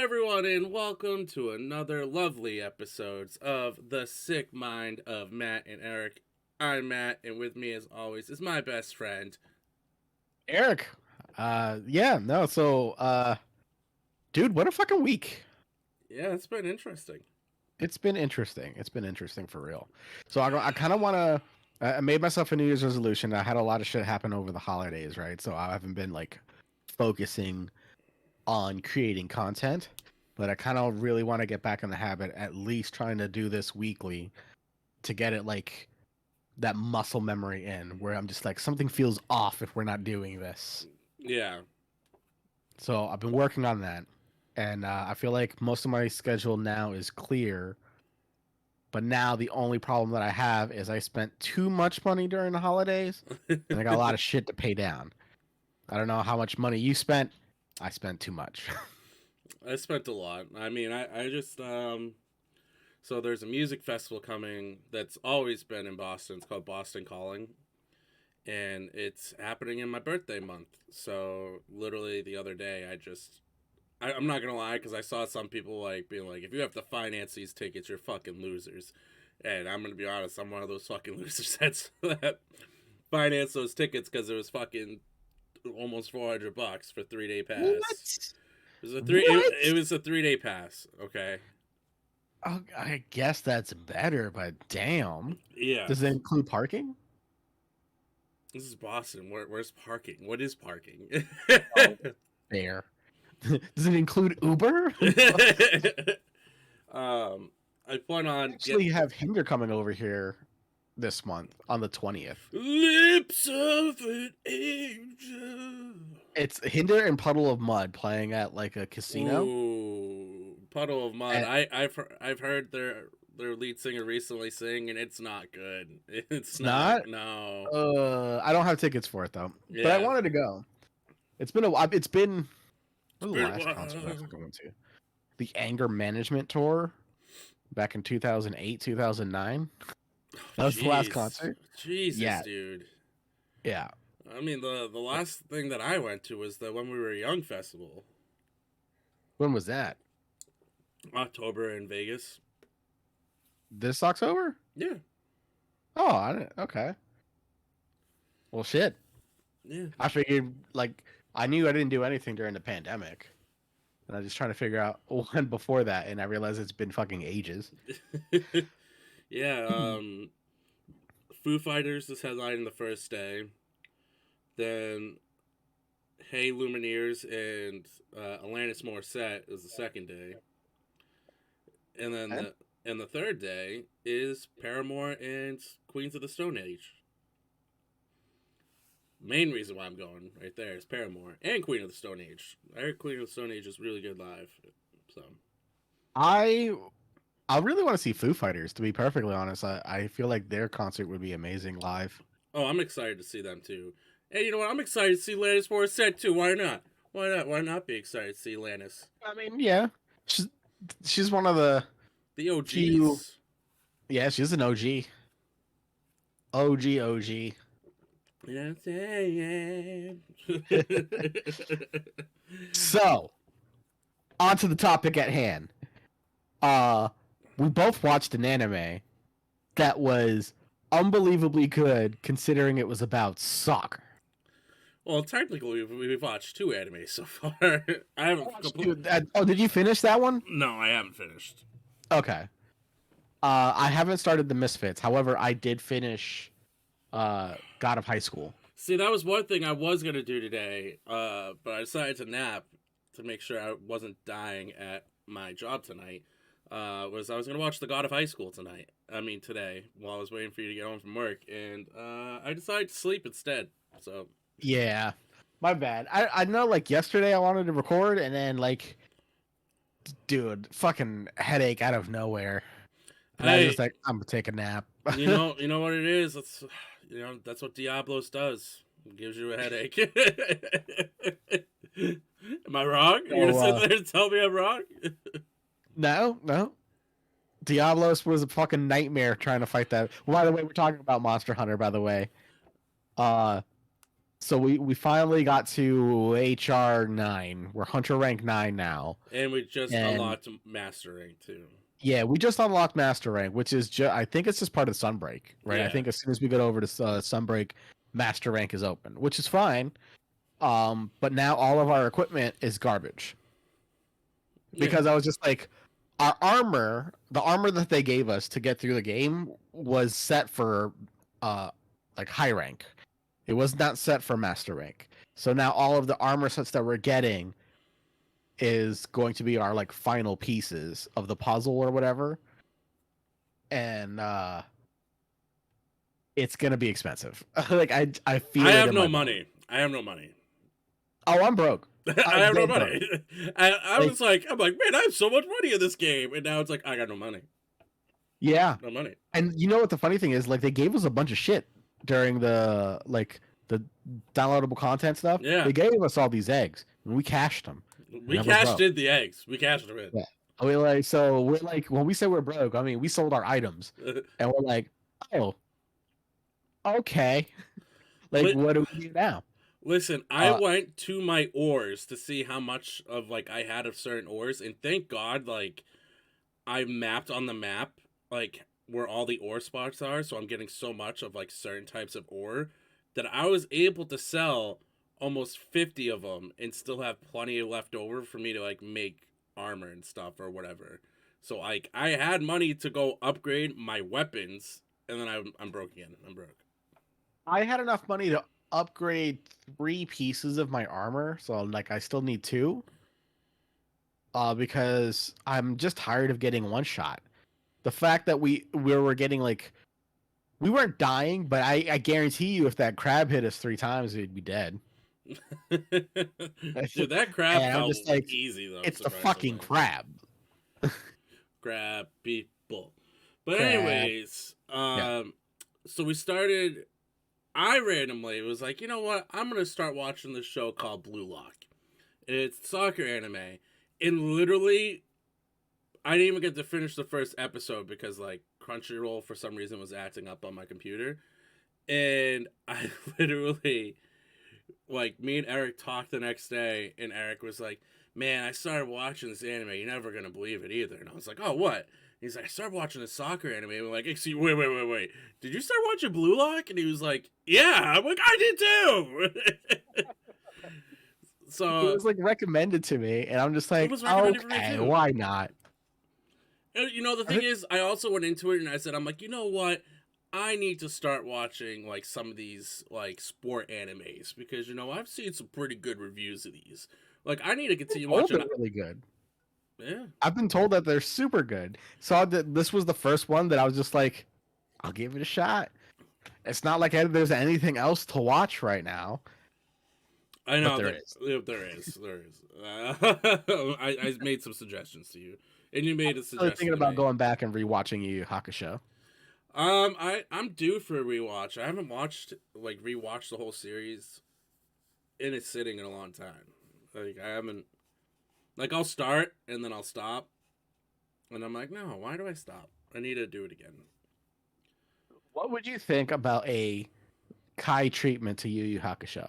everyone, and welcome to another lovely episodes of The Sick Mind of Matt and Eric. I'm Matt, and with me, as always, is my best friend, Eric. Dude, what a fucking week. Yeah, it's been interesting. It's been interesting. It's been interesting for real. So I kind of want to. I made myself a New Year's resolution. I had a lot of shit happen over the holidays, right? So I haven't been like focusing on creating content, but I kind of really want to get back in the habit, at least trying to do this weekly to get it like that muscle memory in, where I'm just like something feels off if we're not doing this. Yeah. So I've been working on that, and I feel like most of my schedule now is clear. But now the only problem that I have is I spent too much money during the holidays, and I got a lot of shit to pay down. I don't know how much money you spent. I spent too much. I spent a lot. I mean, I just, so there's a music festival coming that's always been in Boston. It's called Boston Calling. And it's happening in my birthday month. So literally the other day, I'm not gonna lie, because I saw some people like being like, if you have to finance these tickets, you're fucking losers. And I'm gonna be honest, I'm one of those fucking losers that finance those tickets because it was fucking almost $400 for 3-day pass. What? It was a three. It was a 3-day pass. Okay. Oh, I guess that's better, but damn. Yeah. Does it include parking? This is Boston. Where's parking? What is parking? Oh, fair. Does it include Uber? I plan on Actually have Hinder coming over here this month on the 20th. Lips of an Angel. It's Hinder and Puddle of Mud playing at like a casino. Ooh, Puddle of Mud. And I've heard their lead singer recently sing, and it's not good. It's not? No. I don't have tickets for it though, Yeah. but I wanted to go. It's been a while. What was the last been- concert I was going to? The Anger Management Tour back in 2008, 2009. That was the last concert. Jesus, Yeah. dude. Yeah. I mean, the last thing that I went to was the When We Were Young festival. When was that? October in Vegas. This October? Yeah. Oh, I didn't. Okay. Well, shit. Yeah. I figured, like, I knew I didn't do anything during the pandemic. And I was just trying to figure out when before that, and I realized it's been fucking ages. Yeah, Foo Fighters is headlining the first day. Then Hey Lumineers and Alanis Morissette is the second day. And then the third day is Paramore and Queens of the Stone Age. Main reason why I'm going right there is Paramore and Queen of the Stone Age. I heard Queen of the Stone Age is really good live. So I really want to see Foo Fighters, to be perfectly honest. I feel like their concert would be amazing live. Oh, I'm excited to see them too. Hey, you know what? I'm excited to see Alanis Morissette too. Why not? Why not? Why not be excited to see Alanis? I mean, yeah. She's one of the OGs. Yeah, she's an OG. OG. Yeah, I'm saying. So, on to the topic at hand. We both watched an anime that was unbelievably good, considering it was about soccer. Well, technically, we've watched 2 animes so far. I haven't. Did you finish that one? No, I haven't finished. Okay. I haven't started the Misfits. However, I did finish God of High School. See, that was one thing I was gonna do today, but I decided to nap to make sure I wasn't dying at my job tonight. I was gonna watch The God of High School tonight. I mean today, while I was waiting for you to get home from work, and I decided to sleep instead. So yeah, my bad. I know, like yesterday I wanted to record, and then like, dude, fucking headache out of nowhere. And I was just like, I'm gonna take a nap. you know what it is. That's what Diablos does. It gives you a headache. Am I wrong? You're gonna sit there and tell me I'm wrong? No. Diablos was a fucking nightmare trying to fight that. Well, by the way, we're talking about Monster Hunter, by the way. So we finally got to HR 9. We're Hunter rank 9 now. And we just And unlocked Master Rank too. yeah, we just unlocked Master Rank, which is I think it's just part of Sunbreak, right? I Yeah. think as soon as we get over to Sunbreak, Master Rank is open, which is fine. But now all of our equipment is garbage. Because I was just like, our armor, the armor that they gave us to get through the game was set for like high rank. It was not set for master rank. So now all of the armor sets that we're getting is going to be our like final pieces of the puzzle or whatever. And it's gonna be expensive. Like I feel I it have in no my money. I have no money. Oh, I'm broke. I have no money. I Like, was like, I'm like, man, I have so much money in this game, and now it's like I got no money. yeah. No money. And you know what the funny thing is? Like they gave us a bunch of shit during the downloadable content stuff. Yeah. They gave us all these eggs and we cashed them. We cashed in the eggs. We cashed them in. Yeah. We're like when we say we're broke, I mean we sold our items. And we're like, oh, okay. Like what do we do now? Listen, I went to my ores to see how much of like I had of certain ores, and thank God, like I mapped on the map like where all the ore spots are, so I'm getting so much of like certain types of ore that I was able to sell almost 50 of them and still have plenty left over for me to like make armor and stuff or whatever. So like I had money to go upgrade my weapons, and then I'm broke again. I'm broke. I had enough money to upgrade 3 pieces of my armor, so like I still need 2. Because I'm just tired of getting one shot. The fact that we were getting like we weren't dying, but I guarantee you if that crab hit us 3 times, we'd be dead. Dude, that crab felt just like, easy though. It's the fucking crab. Crab people. But anyways, so we started. I randomly was like, you know what? I'm gonna start watching this show called Bluelocke. It's soccer anime, and literally, I didn't even get to finish the first episode because like Crunchyroll for some reason was acting up on my computer, and I literally, like, me and Eric talked the next day, and Eric was like, "Man, I started watching this anime. You're never gonna believe it either." And I was like, "Oh, what?" He's like, I started watching a soccer anime. I'm like, excuse, wait. Did you start watching Bluelocke? And he was like, yeah. I'm like, I did too. So it was like recommended to me, and I'm just like, okay, why not? And, you know, the thing is, I also went into it and I said, I'm like, you know what? I need to start watching like some of these like sport animes because you know I've seen some pretty good reviews of these. Like, I need to continue watching. They're really good. Yeah, I've been told that they're super good. So this was the first one that I was just like, I'll give it a shot. It's not like there's anything else to watch right now. I know there is. I made some suggestions to you, and you made a suggestion. I'm thinking about going back and rewatching Yu Yu Hakusho. I'm due for a rewatch. I haven't rewatched the whole series in a sitting in a long time. Like I haven't. Like, I'll start, and then I'll stop. And I'm like, no, why do I stop? I need to do it again. What would you think about a Kai treatment to Yu Yu Hakusho?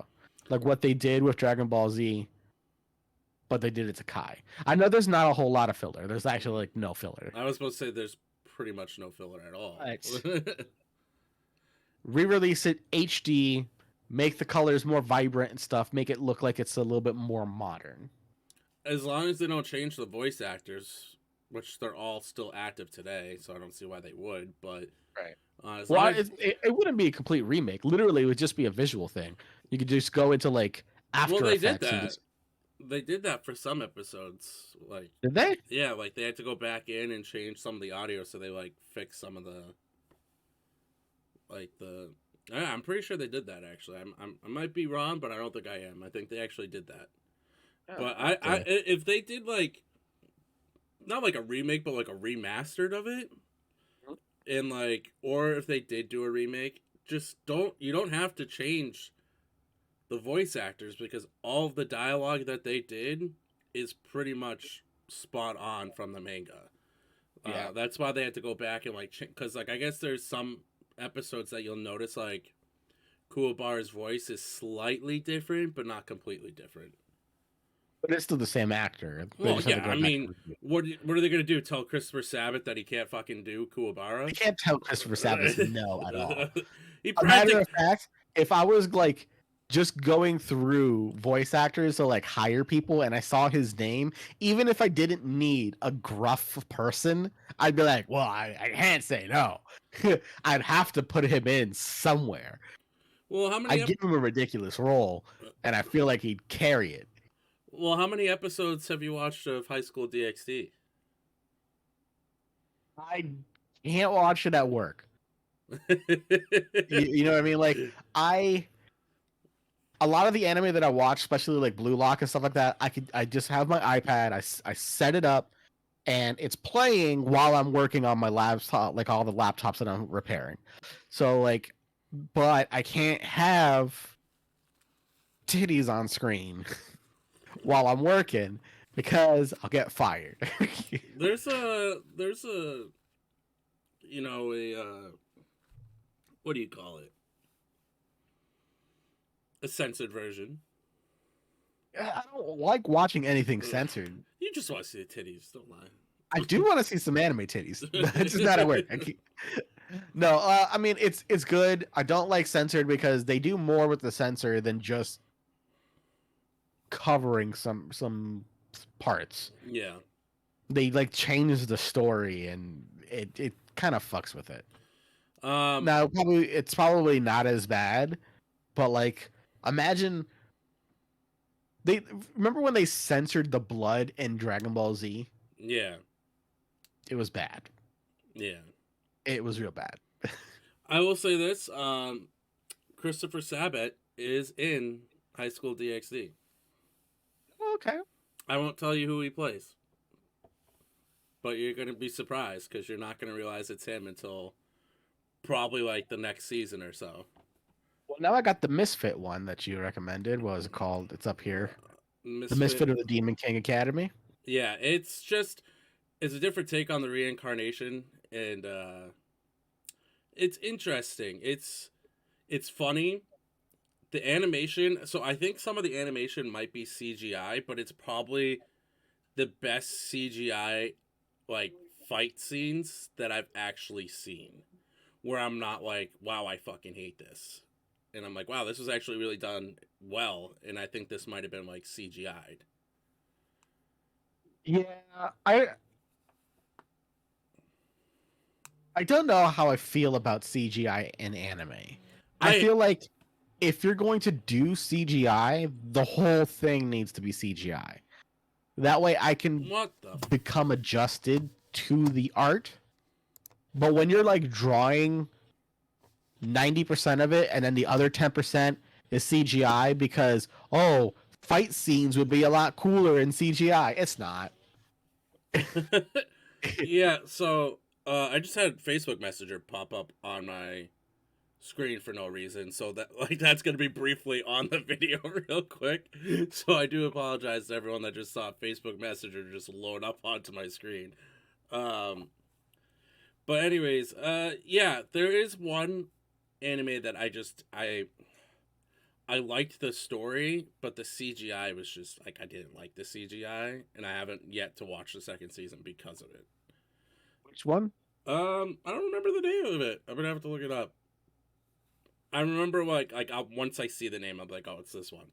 Like what they did with Dragon Ball Z, but they did it to Kai. I know there's not a whole lot of filler. There's actually, like, no filler. I was supposed to say there's pretty much no filler at all. Re-release it HD, make the colors more vibrant and stuff, make it look like it's a little bit more modern. As long as they don't change the voice actors, which they're all still active today, so I don't see why they would. But right, it wouldn't be a complete remake. Literally, it would just be a visual thing. You could just go into like After Effects. Did that. They did that for some episodes. Like, did they? Yeah, like they had to go back in and change some of the audio, so they like fixed some of the I'm pretty sure they did that actually. I might be wrong, but I don't think I am. I think they actually did that. But I if they did like not like a remake but like a remastered of it, and like, or if they did do a remake, just you don't have to change the voice actors because all of the dialogue that they did is pretty much spot on from the manga. Yeah. That's why they had to go back and like because like I guess there's some episodes that you'll notice like Kuwabara's voice is slightly different, but not completely different. But it's still the same actor. They Well, just have yeah, to I go back mean, and redo it. what are they gonna do? Tell Christopher Sabat that he can't fucking do I Kuwabara? can't tell Christopher Sabat no at all. He A matter of practically. fact, if I was like just going through voice actors to like hire people and I saw his name, even if I didn't need a gruff person, I'd be like, well, I can't say no. I'd have to put him in somewhere. Well, how many? I'd give him a ridiculous role, and I feel like he'd carry it. Well, how many episodes have you watched of High School DxD? I can't watch it at work. You know what I mean? Like I a lot of the anime that I watch, especially like Bluelocke and stuff like that, I just have my iPad, I set it up, and it's playing while I'm working on my laptop, like all the laptops that I'm repairing. So like, but I can't have titties on screen while I'm working because I'll get fired. there's a you know a what do you call it? A censored version. I don't like watching anything censored. You just want to see the titties, don't lie. I do want to see some anime titties. It's just not at work. No, I mean it's good. I don't like censored because they do more with the censor than just covering some parts. Yeah. They like change the story and it kind of fucks with it. Now it's probably not as bad, but like imagine they remember when they censored the blood in Dragon Ball Z? Yeah. It was bad. Yeah. It was real bad. I will say this: Christopher Sabat is in High School DxD. Okay. I won't tell you who he plays, but you're gonna be surprised because you're not gonna realize it's him until probably like the next season or so. Well, now I got the Misfit one that you recommended. What was it called? It's up here. The Misfit of the Demon King Academy. Yeah, it's a different take on the reincarnation, and it's interesting. It's funny. The animation. So I think some of the animation might be CGI, but it's probably the best CGI like fight scenes that I've actually seen. Where I'm not like, wow, I fucking hate this. And I'm like, wow, this was actually really done well, and I think this might have been like CGI'd. Yeah, I don't know how I feel about CGI in anime. I I feel like if you're going to do CGI, the whole thing needs to be CGI. That way I can what the become adjusted to the art. But when you're like drawing 90% of it and then the other 10% is CGI because fight scenes would be a lot cooler in CGI. It's not. yeah, so I just had Facebook Messenger pop up on my screen for no reason, so that's gonna be briefly on the video real quick. So I do apologize to everyone that just saw Facebook Messenger just load up onto my screen. But anyways, yeah, there is one anime that I liked the story, but the CGI was just like I didn't like the CGI, and I haven't yet to watch the second season because of it. Which one? I don't remember the name of it. I'm gonna have to look it up. I remember once I see the name, I'm like, oh, it's this one.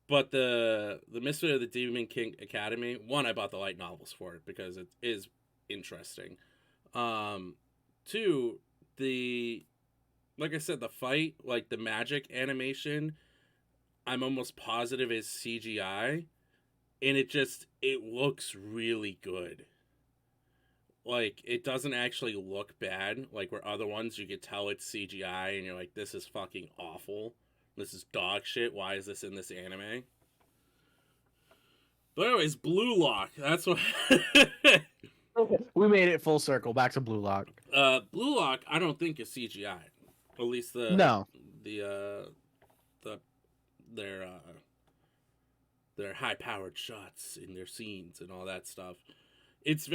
But the Misfit of the Demon King Academy one, I bought the light novels for it because it is interesting. Two, like I said, the fight, like the magic animation, I'm almost positive is CGI, and it looks really good. Like, it doesn't actually look bad. Like, where other ones, you could tell it's CGI, and you're like, this is fucking awful. This is dog shit. Why is this in this anime? But anyways, Bluelocke. That's what... We made it full circle. Back to Bluelocke. Bluelocke, I don't think is CGI. At least No. Their high-powered shots in their scenes and all that stuff. It's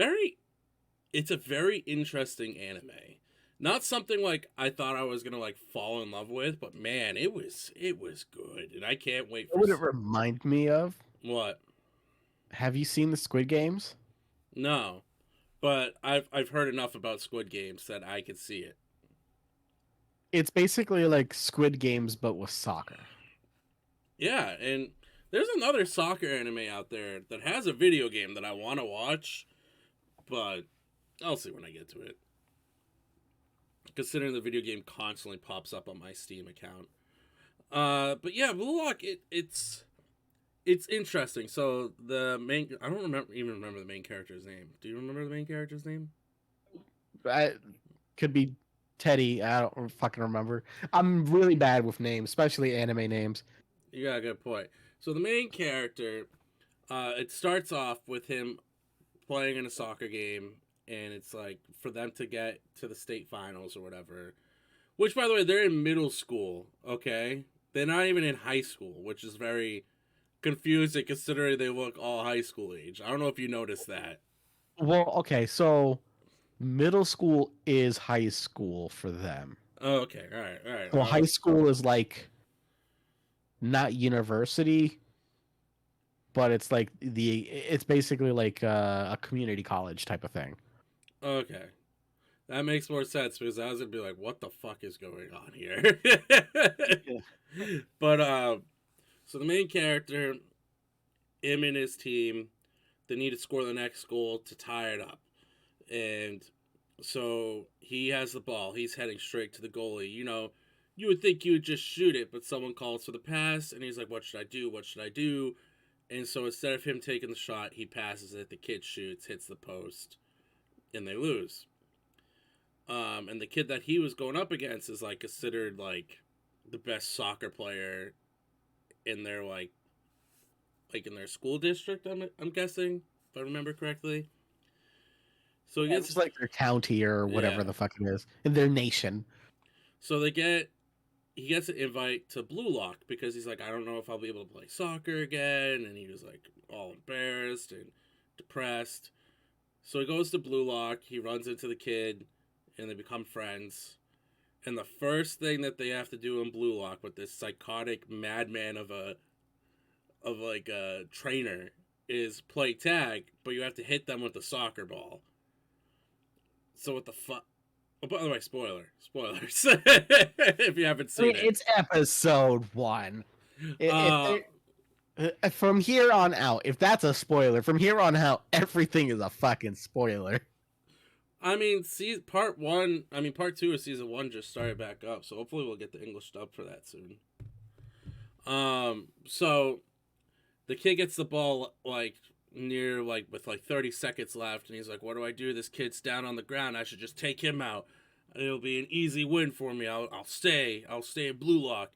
a very interesting anime. Not something like I thought I was gonna like fall in love with, but man, it was good, and I can't wait What for would it remind me of? what. Have you seen the Squid Games? No, but I've heard enough about Squid Games that I could see it. It's basically like Squid Games, but with soccer. Yeah, and there's another soccer anime out there that has a video game that I want to watch, but I'll see when I get to it. Considering the video game constantly pops up on my Steam account. But yeah, Bluelocke, it's interesting. So the main, I don't even remember the main character's name. Do you remember the main character's name? I could be Teddy. I don't fucking remember. I'm really bad with names, especially anime names. You got a good point. So the main character, it starts off with him playing in a soccer game, and it's like for them to get to the state finals or whatever. Which, by the way, they're in middle school. Okay, they're not even in high school, which is very confusing considering they look all high school age. I don't know if you noticed that. Well, okay, so middle school is high school for them. Oh, okay, all right, all right. So high school is like not university, but it's like it's basically like a community college type of thing. Okay, that makes more sense because I was gonna be like, "What the fuck is going on here?" But so the main character, him and his team, they need to score the next goal to tie it up, and so he has the ball. He's heading straight to the goalie. You know, you would think you would just shoot it, but someone calls for the pass, and he's like, "What should I do? What should I do?" And so instead of him taking the shot, he passes it. The kid shoots, hits the post, and they lose. And the kid that he was going up against is like considered like the best soccer player in their like in their school district. I'm guessing if I remember correctly. So he gets It's like their county or whatever the fuck it is in their nation. So he gets an invite to Bluelocke because he's like, I don't know if I'll be able to play soccer again, and he was like all embarrassed and depressed. So he goes to Bluelocke, he runs into the kid, and they become friends. And the first thing that they have to do in Bluelocke with this psychotic madman of a trainer is play tag, but you have to hit them with the soccer ball. So what the fuck? Oh, by the way, spoilers. If you haven't seen it, It's episode 1. From here on out, if that's a spoiler, from here on out, everything is a fucking spoiler. I mean, part 2 of season 1 just started back up, so hopefully we'll get the English dub for that soon. So the kid gets the ball like near like with like 30 seconds left, and he's like, "What do I do? This kid's down on the ground. I should just take him out. It'll be an easy win for me. I'll stay in Bluelocke."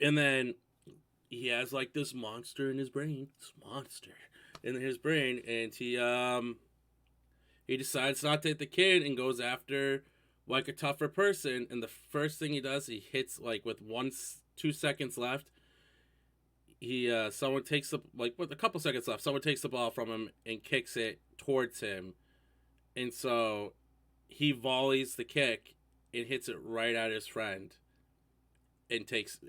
And then he has like this monster in his brain, and he decides not to hit the kid and goes after like a tougher person. And the first thing he does, he hits like with 2 seconds left. Someone takes with a couple seconds left, someone takes the ball from him and kicks it towards him, and so he volleys the kick and hits it right at his friend, and tags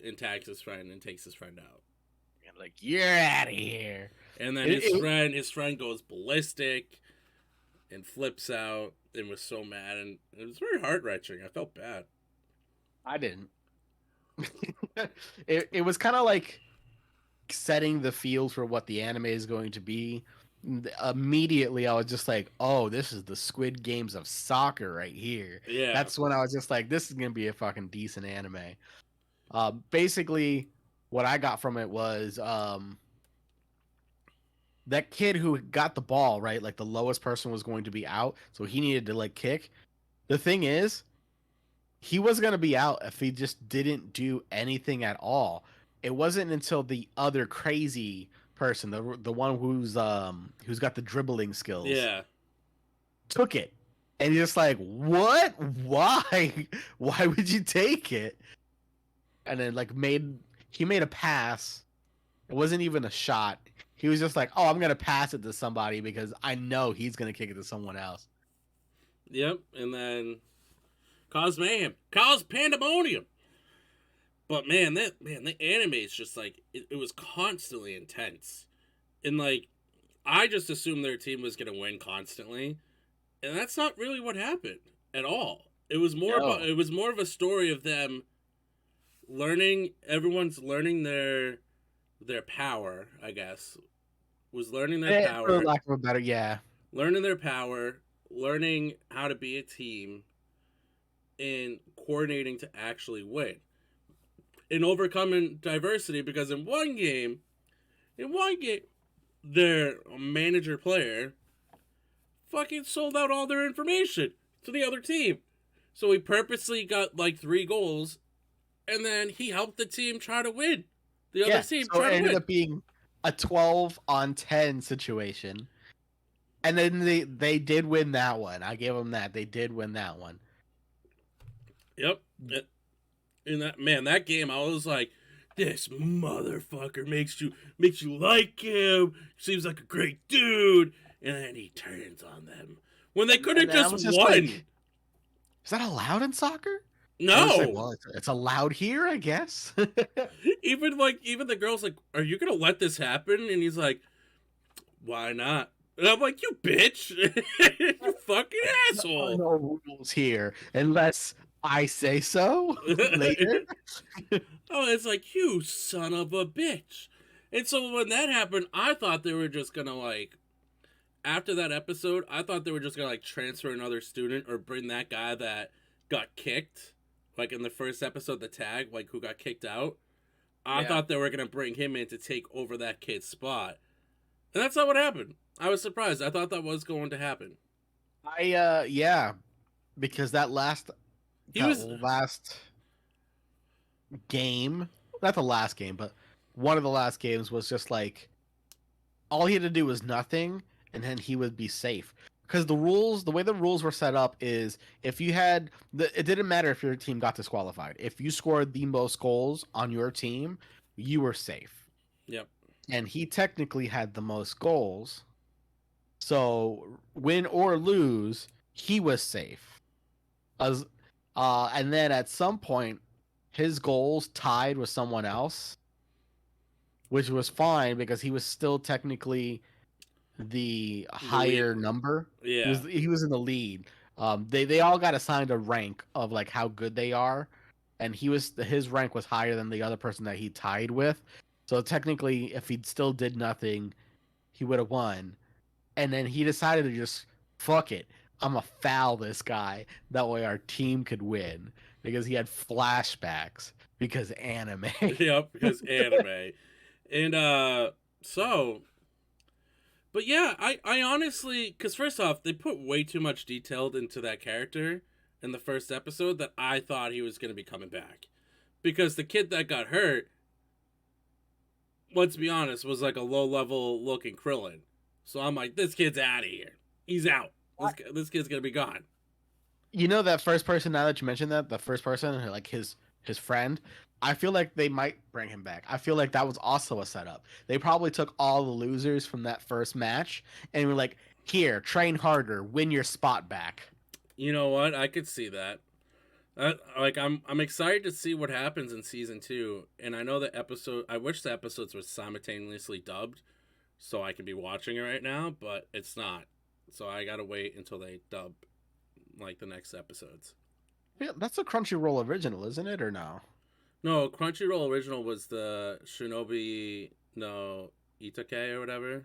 his friend and takes his friend out. I'm like, you're out of here. And then his friend goes ballistic and flips out and was so mad, and it was very heart wrenching. I felt bad. I didn't. It was kind of like setting the field for what the anime is going to be. Immediately I was just like, oh, this is the Squid Games of soccer right here. Yeah, that's when I was just like, this is gonna be a fucking decent anime. Basically what I got from it was that kid who got the ball, right, like the lowest person was going to be out, so he needed to like kick. The thing is, he was going to be out if he just didn't do anything at all. It wasn't until the other crazy person, the one who's got the dribbling skills, took it, and he's just like, what? Why would you take it? And then like he made a pass. It wasn't even a shot. He was just like, oh, I'm gonna pass it to somebody because I know he's gonna kick it to someone else. Yep. And then cause mayhem, cause pandemonium. But man, the anime is just like it was constantly intense, and like I just assumed their team was gonna win constantly, and that's not really what happened at all. No. It was more of a story of them learning. Everyone's learning their power. I guess was learning their For power, lack of a better, yeah. learning their power, learning how to be a team, and coordinating to actually win and overcoming diversity. Because in one game, their manager player fucking sold out all their information to the other team. So he purposely got like 3 goals, and then he helped the team try to win. The other Yeah. team So it try to ended win. up being a 12-on-10 situation. And then they did win that one. I give them that. They did win that one. Yep. In that game, I was like, this motherfucker makes you like him. Seems like a great dude, and then he turns on them when they could have And I just was just won. like, is that allowed in soccer? I was like, No. well, it's allowed here, I guess. Even the girl's like, are you gonna let this happen? And he's like, why not? And I'm like, you bitch, you fucking There are asshole. no rules here unless I say so later. Oh, it's like, you son of a bitch. And so when that happened, I thought they were just gonna like, after that episode, I thought they were just gonna like transfer another student or bring that guy that got kicked, like in the first episode, the tag, like who got kicked out. I thought they were gonna bring him in to take over that kid's spot, and that's not what happened. I was surprised. I thought that was going to happen. Yeah, because that last He was, game, not the last game, but one of the last games was just like all he had to do was nothing, and then he would be safe. Because the way the rules were set up is if you had it didn't matter if your team got disqualified. If you scored the most goals on your team, you were safe. yep, And he technically had the most goals. So win or lose, he was safe. As and then at some point, his goals tied with someone else, which was fine because he was still technically the higher number. yeah, He was in the lead. They all got assigned a rank of like how good they are, and his rank was higher than the other person that he tied with. So technically, if he still did nothing, he would have won. And then he decided to just fuck it. I'm gonna foul this guy. That way our team could win because he had flashbacks because anime. yep, because anime, and so. But yeah, I honestly, because first off, they put way too much detail into that character in the first episode that I thought he was going to be coming back. Because the kid that got hurt, let's be honest, was like a low level looking Krillin. So I'm like, this kid's out of here. He's out. This kid's going to be gone. You know that first person, now that you mentioned that, the first person, like his friend, I feel like they might bring him back. I feel like that was also a setup. They probably took all the losers from that first match and were like, here, train harder, win your spot back. You know what? I could see that. Like I'm excited to see what happens in season 2, and I know the episode. I wish the episodes were simultaneously dubbed, so I could be watching it right now, but it's not. So I gotta wait until they dub, like the next episodes. Yeah, that's a Crunchyroll original, isn't it, or no? No, Crunchyroll original was the Shinobi no Itake or whatever.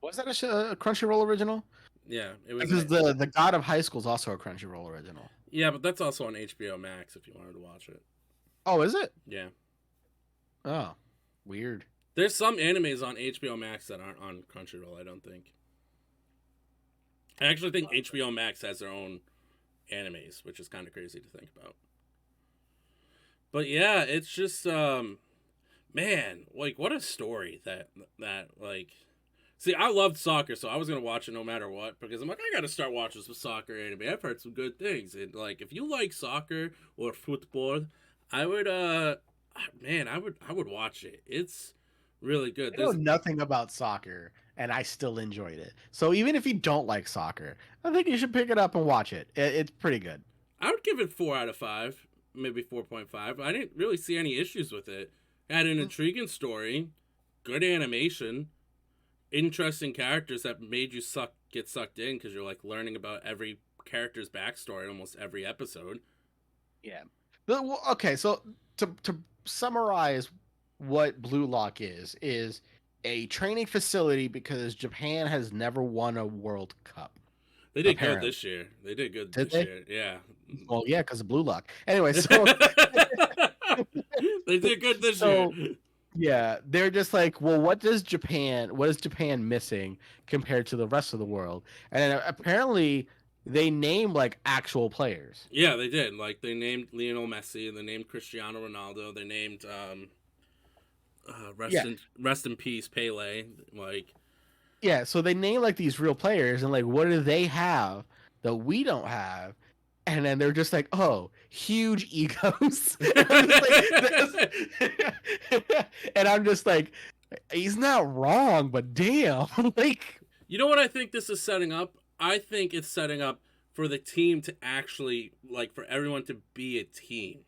Was that a Crunchyroll original? Yeah, it was. Because the God of High School is also a Crunchyroll original. Yeah, but that's also on HBO Max if you wanted to watch it. Oh, is it? Yeah. Oh, weird. There's some animes on HBO Max that aren't on Crunchyroll, I don't think. I actually think HBO Max has their own animes, which is kind of crazy to think about. But yeah, it's just man, like what a story that like see, I loved soccer, so I was gonna watch it no matter what because I'm like, I gotta start watching some soccer anime. I've heard some good things, and like if you like soccer or football, I would man, I would watch it. It's really good. I know nothing about soccer, and I still enjoyed it. So even if you don't like soccer, I think you should pick it up and watch it. It's pretty good. I would give it 4 out of 5, maybe 4.5. I didn't really see any issues with it. It had an intriguing story, good animation, interesting characters that made you get sucked in because you're like learning about every character's backstory in almost every episode. Yeah. Okay, so to summarize what Bluelocke is a training facility because Japan has never won a World Cup. They did good Apparently, this year. They did good did this they? year. Yeah. Well, yeah, because of Bluelocke. Anyway, so They did good this year. so yeah, they're just like, well, what is Japan missing compared to the rest of the world? And apparently, they name like actual players. Yeah, they did. Like they named Lionel Messi, they named Cristiano Ronaldo, they named Yeah, rest in peace Pele. Like yeah. So they name like these real players, and like, what do they have that we don't have? And then they're just like, oh, huge egos. And I'm just like, he's not wrong, but damn, like, you know what I think this is setting up? I think it's setting up for the team to actually like for everyone to be a team.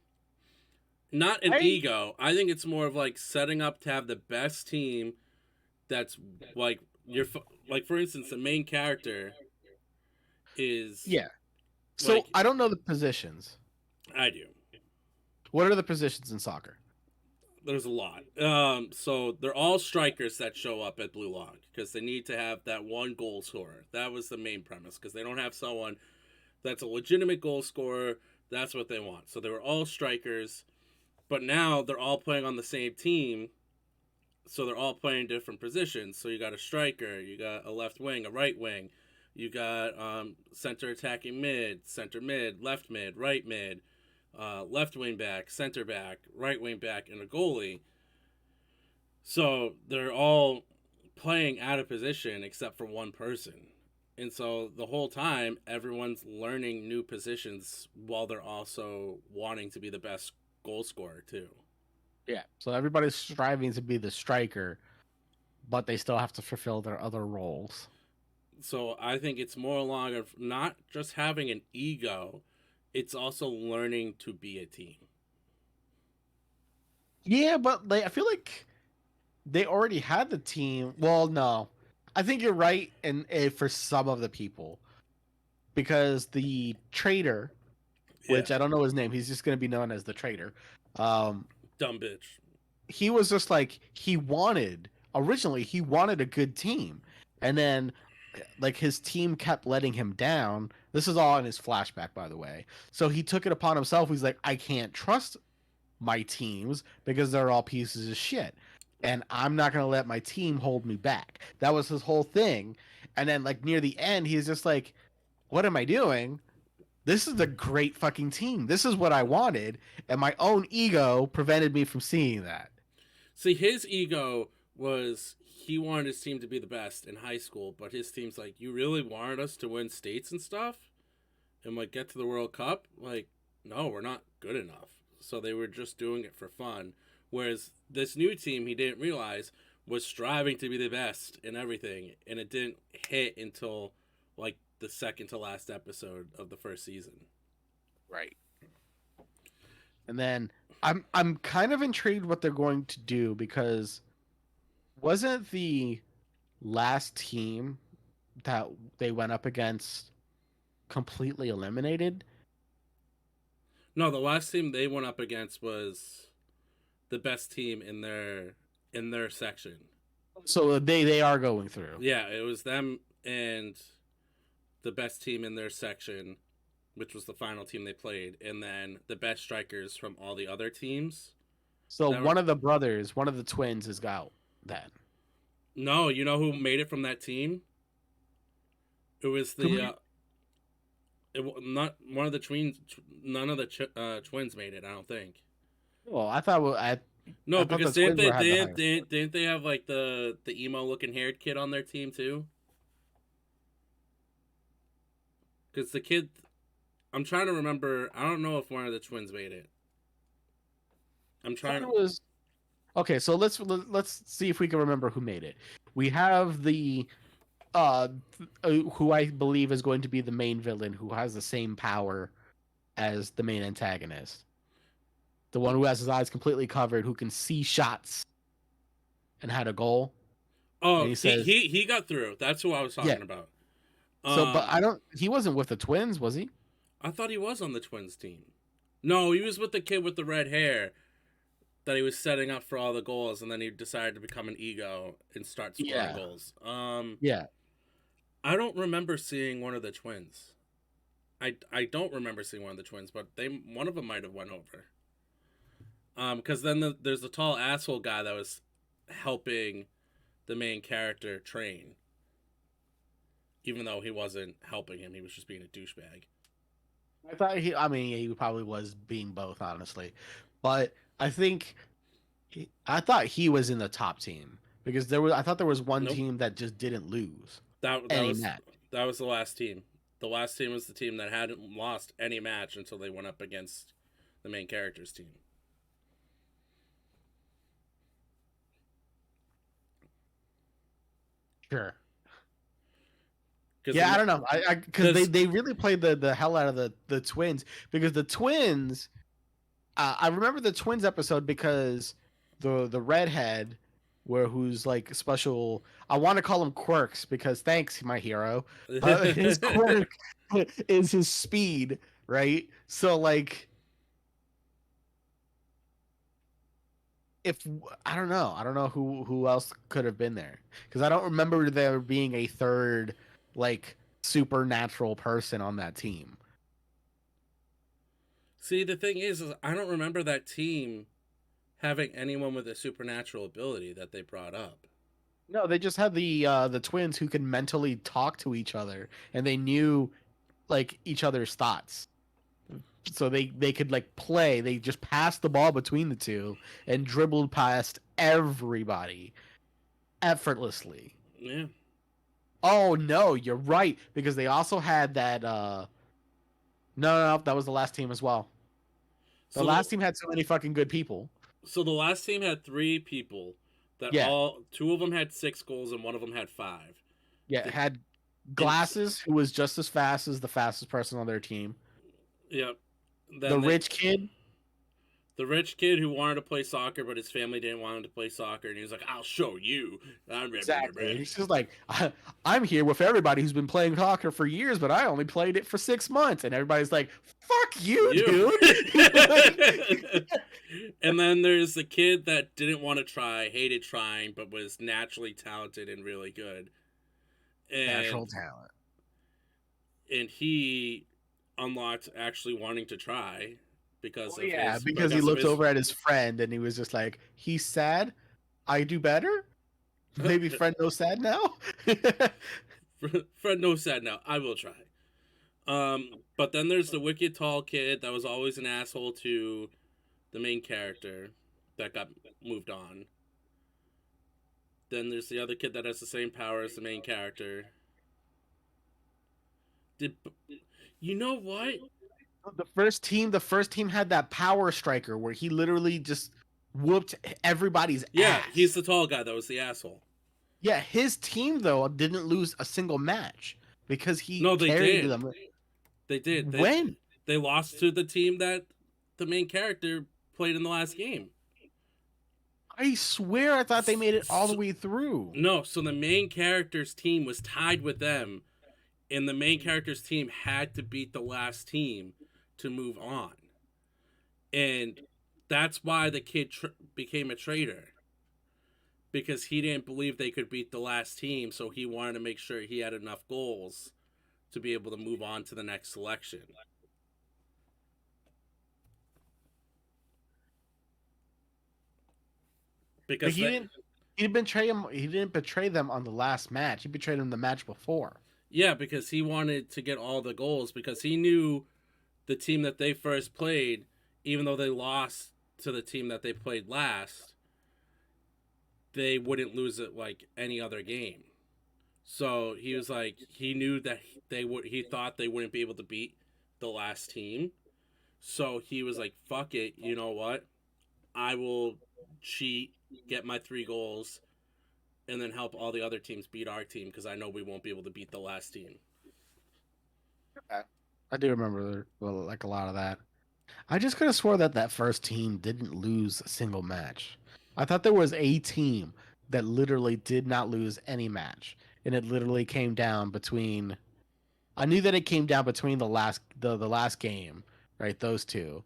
Not an ego. I think it's more of like setting up to have the best team that's like like for instance the main character is yeah. So like I don't know the positions. I do. What are the positions in soccer? There's a lot. So they're all strikers that show up at Bluelocke because they need to have that one goal scorer. That was the main premise because they don't have someone that's a legitimate goal scorer. That's what they want. So they were all strikers, but now they're all playing on the same team. So they're all playing different positions. So you got a striker, you got a left wing, a right wing, you got center attacking mid, center mid, left mid, right mid, left wing back, center back, right wing back, and a goalie. So they're all playing out of position except for one person. And so the whole time, everyone's learning new positions while they're also wanting to be the best goal scorer, too. Yeah. So everybody's striving to be the striker, but they still have to fulfill their other roles. So I think it's more along of not just having an ego, it's also learning to be a team. Yeah, but I feel like they already had the team. Well, no, I think you're right, and for some of the people, because the trader, which I don't know his name, he's just going to be known as the trader. Dumb bitch. He was just like originally he wanted a good team, and then like his team kept letting him down. This is all in his flashback, by the way. So he took it upon himself. He's like, I can't trust my teams because they're all pieces of shit, and I'm not going to let my team hold me back. That was his whole thing. And then like near the end, he's just like, what am I doing? This is a great fucking team. This is what I wanted, and my own ego prevented me from seeing that. See, his ego was he wanted his team to be the best in high school, but his team's like, you really wanted us to win states and stuff? And like get to the World Cup? Like, no, we're not good enough. So they were just doing it for fun. Whereas this new team, he didn't realize, was striving to be the best in everything. And it didn't hit until like the second to last episode of the first season. Right. And then I'm kind of intrigued what they're going to do, because wasn't the last team that they went up against completely eliminated? No, the last team they went up against was the best team in their section. So they are going through. Yeah, it was them and the best team in their section, which was the final team they played, and then the best strikers from all the other teams. So one of the brothers, one of the twins, is out then. No, you know who made it from that team? It was not one of the twins. None of the twins made it. I don't think. Well, I thought no, because didn't they have like the emo looking haired kid on their team too? Because the kid, I'm trying to remember. I don't know if one of the twins made it. I'm trying. Okay, so let's see if we can remember who made it. We have the who I believe is going to be the main villain, who has the same power as the main antagonist. The one who has his eyes completely covered, who can see shots and had a goal. And Oh, he he says, he he got through. That's who I was yeah. talking about. So, but Um, I don't. He wasn't with the Twins, was he? I thought he was on the Twins team. No, he was with the kid with the red hair that he was setting up for all the goals, and then he decided to become an ego and start scoring Yeah. goals. Yeah. I don't remember seeing one of the Twins. I don't remember seeing one of the Twins, but one of them might have went over. Because then there's the tall asshole guy that was helping the main character train, even though he wasn't helping him, he was just being a douchebag. I thought he. I mean, he probably was being both, honestly, but I think I thought he was in the top team because there was. I thought there was one Nope. team that just didn't lose That that any was match. that was the last team. The last team was the team that hadn't lost any match until they went up against the main character's team. Sure. Because Yeah, I don't know. I because because they really played the hell out of the Twins because the Twins. I remember the Twins episode because the redhead, where who's like special. I want to call him Quirks because thanks, my hero. His quirk is his speed, right? So like, if I don't know who else could have been there because I don't remember there being a third like supernatural person on that team. see the thing is I don't remember that team having anyone with a supernatural ability that they brought up. No, they just had the twins who could mentally talk to each other and they knew like each other's thoughts. So they could like play. They just passed the ball between the two and dribbled past everybody effortlessly. Yeah. Oh no, you're right because they also had that no, that was the last team as well. The So last team had so many fucking good people. so the last team had three people that Yeah. all two of them had 6 goals and one of them had 5. Yeah, The, had and Glasses who was just as fast as the fastest person on their team. yeah, The then rich kid. the rich kid who wanted to play soccer, but his family didn't want him to play soccer, and he was like, "I'll show you." Exactly. He's just like, I'm here with everybody who's been playing soccer for years, but I only played it for 6 months. And everybody's like, fuck you, You. dude. And then there's the kid that didn't want to try, hated trying, but was naturally talented and really good. Natural And talent. he unlocked actually wanting to try because Well, of yeah, his because he looked over at his friend and he was just like, he's sad. I do better. Maybe friend no sad now. Fred no sad now. I will try. But then there's the wicked tall kid that was always an asshole to the main character that got moved on. Then there's the other kid that has the same power as the main character. Did you know what? The first team had that power striker where he literally just whooped everybody's Yeah, ass. he's the tall guy that was the asshole. Yeah, his team though didn't lose a single match because he No, they carried did. them. They did. When? They lost to the team that the main character played in the last game. I swear I thought they made it all the way through. No, so the main character's team was tied with them, and the main character's team had to beat the last team to move on. And that's why the kid became a traitor. Because he didn't believe they could beat the last team, so he wanted to make sure he had enough goals to be able to move on to the next selection. Like Because he didn't betray him. He didn't betray them on the last match. He betrayed them the match before. yeah, because he wanted to get all the goals because he knew the team that they first played, even though they lost to the team that they played last, they wouldn't lose it like any other game. So he was like, he knew that he thought they wouldn't be able to beat the last team. So he was like, fuck it, you know what? I will cheat, get my 3 goals, and then help all the other teams beat our team because I know we won't be able to beat the last team. Okay. I do remember like a lot of that. I just could have swore that that first team didn't lose a single match. I thought there was a team that literally did not lose any match, and it literally came down between. I knew that it came down between the last game, right? Those two,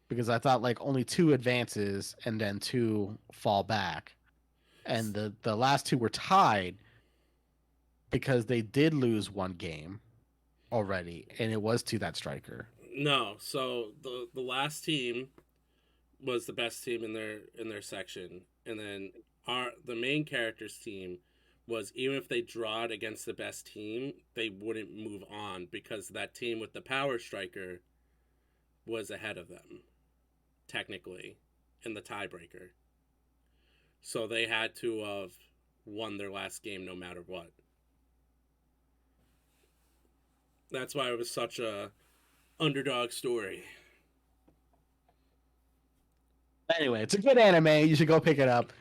because I thought like only two advances and then two fall back, and the last two were tied because they did lose one game already, and it was to that striker. No, so the last team was the best team in their section, and then the main characters team was, even if they drawed against the best team, they wouldn't move on because that team with the power striker was ahead of them, technically, in the tiebreaker. So they had to have won their last game no matter what. That's why it was such a underdog story. Anyway, it's a good anime. You should go pick it up.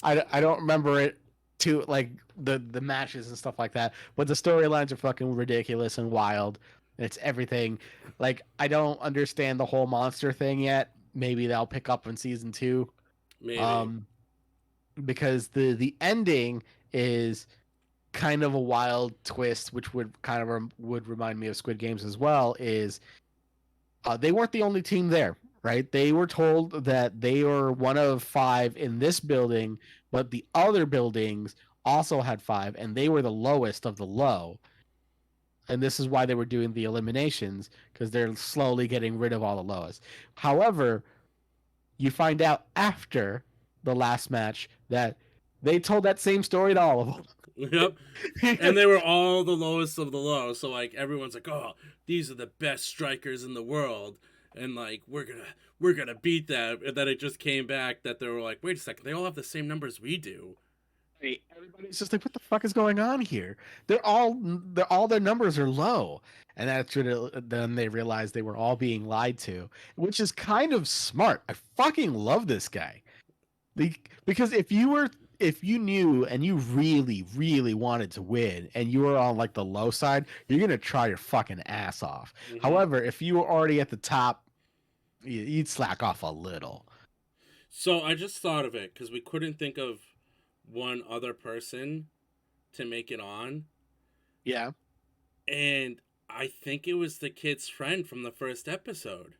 I don't remember it too like the matches and stuff like that, but the storylines are fucking ridiculous and wild. And it's everything. Like I don't understand the whole monster thing yet. Maybe they'll pick up in season 2. Maybe. Um, because the ending is kind of a wild twist, which would kind of would remind me of Squid Games as well. Is they weren't the only team there, right? They were told that they were one of 5 in this building, but the other buildings also had 5, and they were the lowest of the low. And this is why they were doing the eliminations, because they're slowly getting rid of all the lowest. However, you find out after the last match that they told that same story to all of Yep. them. And they were all the lowest of the low. So like everyone's like, "Oh, these are the best strikers in the world." And like we're gonna beat them. And then it just came back that they were like, "Wait a second, they all have the same numbers we do." Everybody's just like, what the fuck is going on here? All their numbers are low, and that's when then they realized they were all being lied to, which is kind of smart. I fucking love this guy. Because if you knew and you really wanted to win and you were on like the low side, you're gonna try your fucking ass off. Mm-hmm. However, if you were already at the top, you'd slack off a little. So I just thought of it because we couldn't think of one other person to make it on, Yeah. and I think it was the kid's friend from the first episode.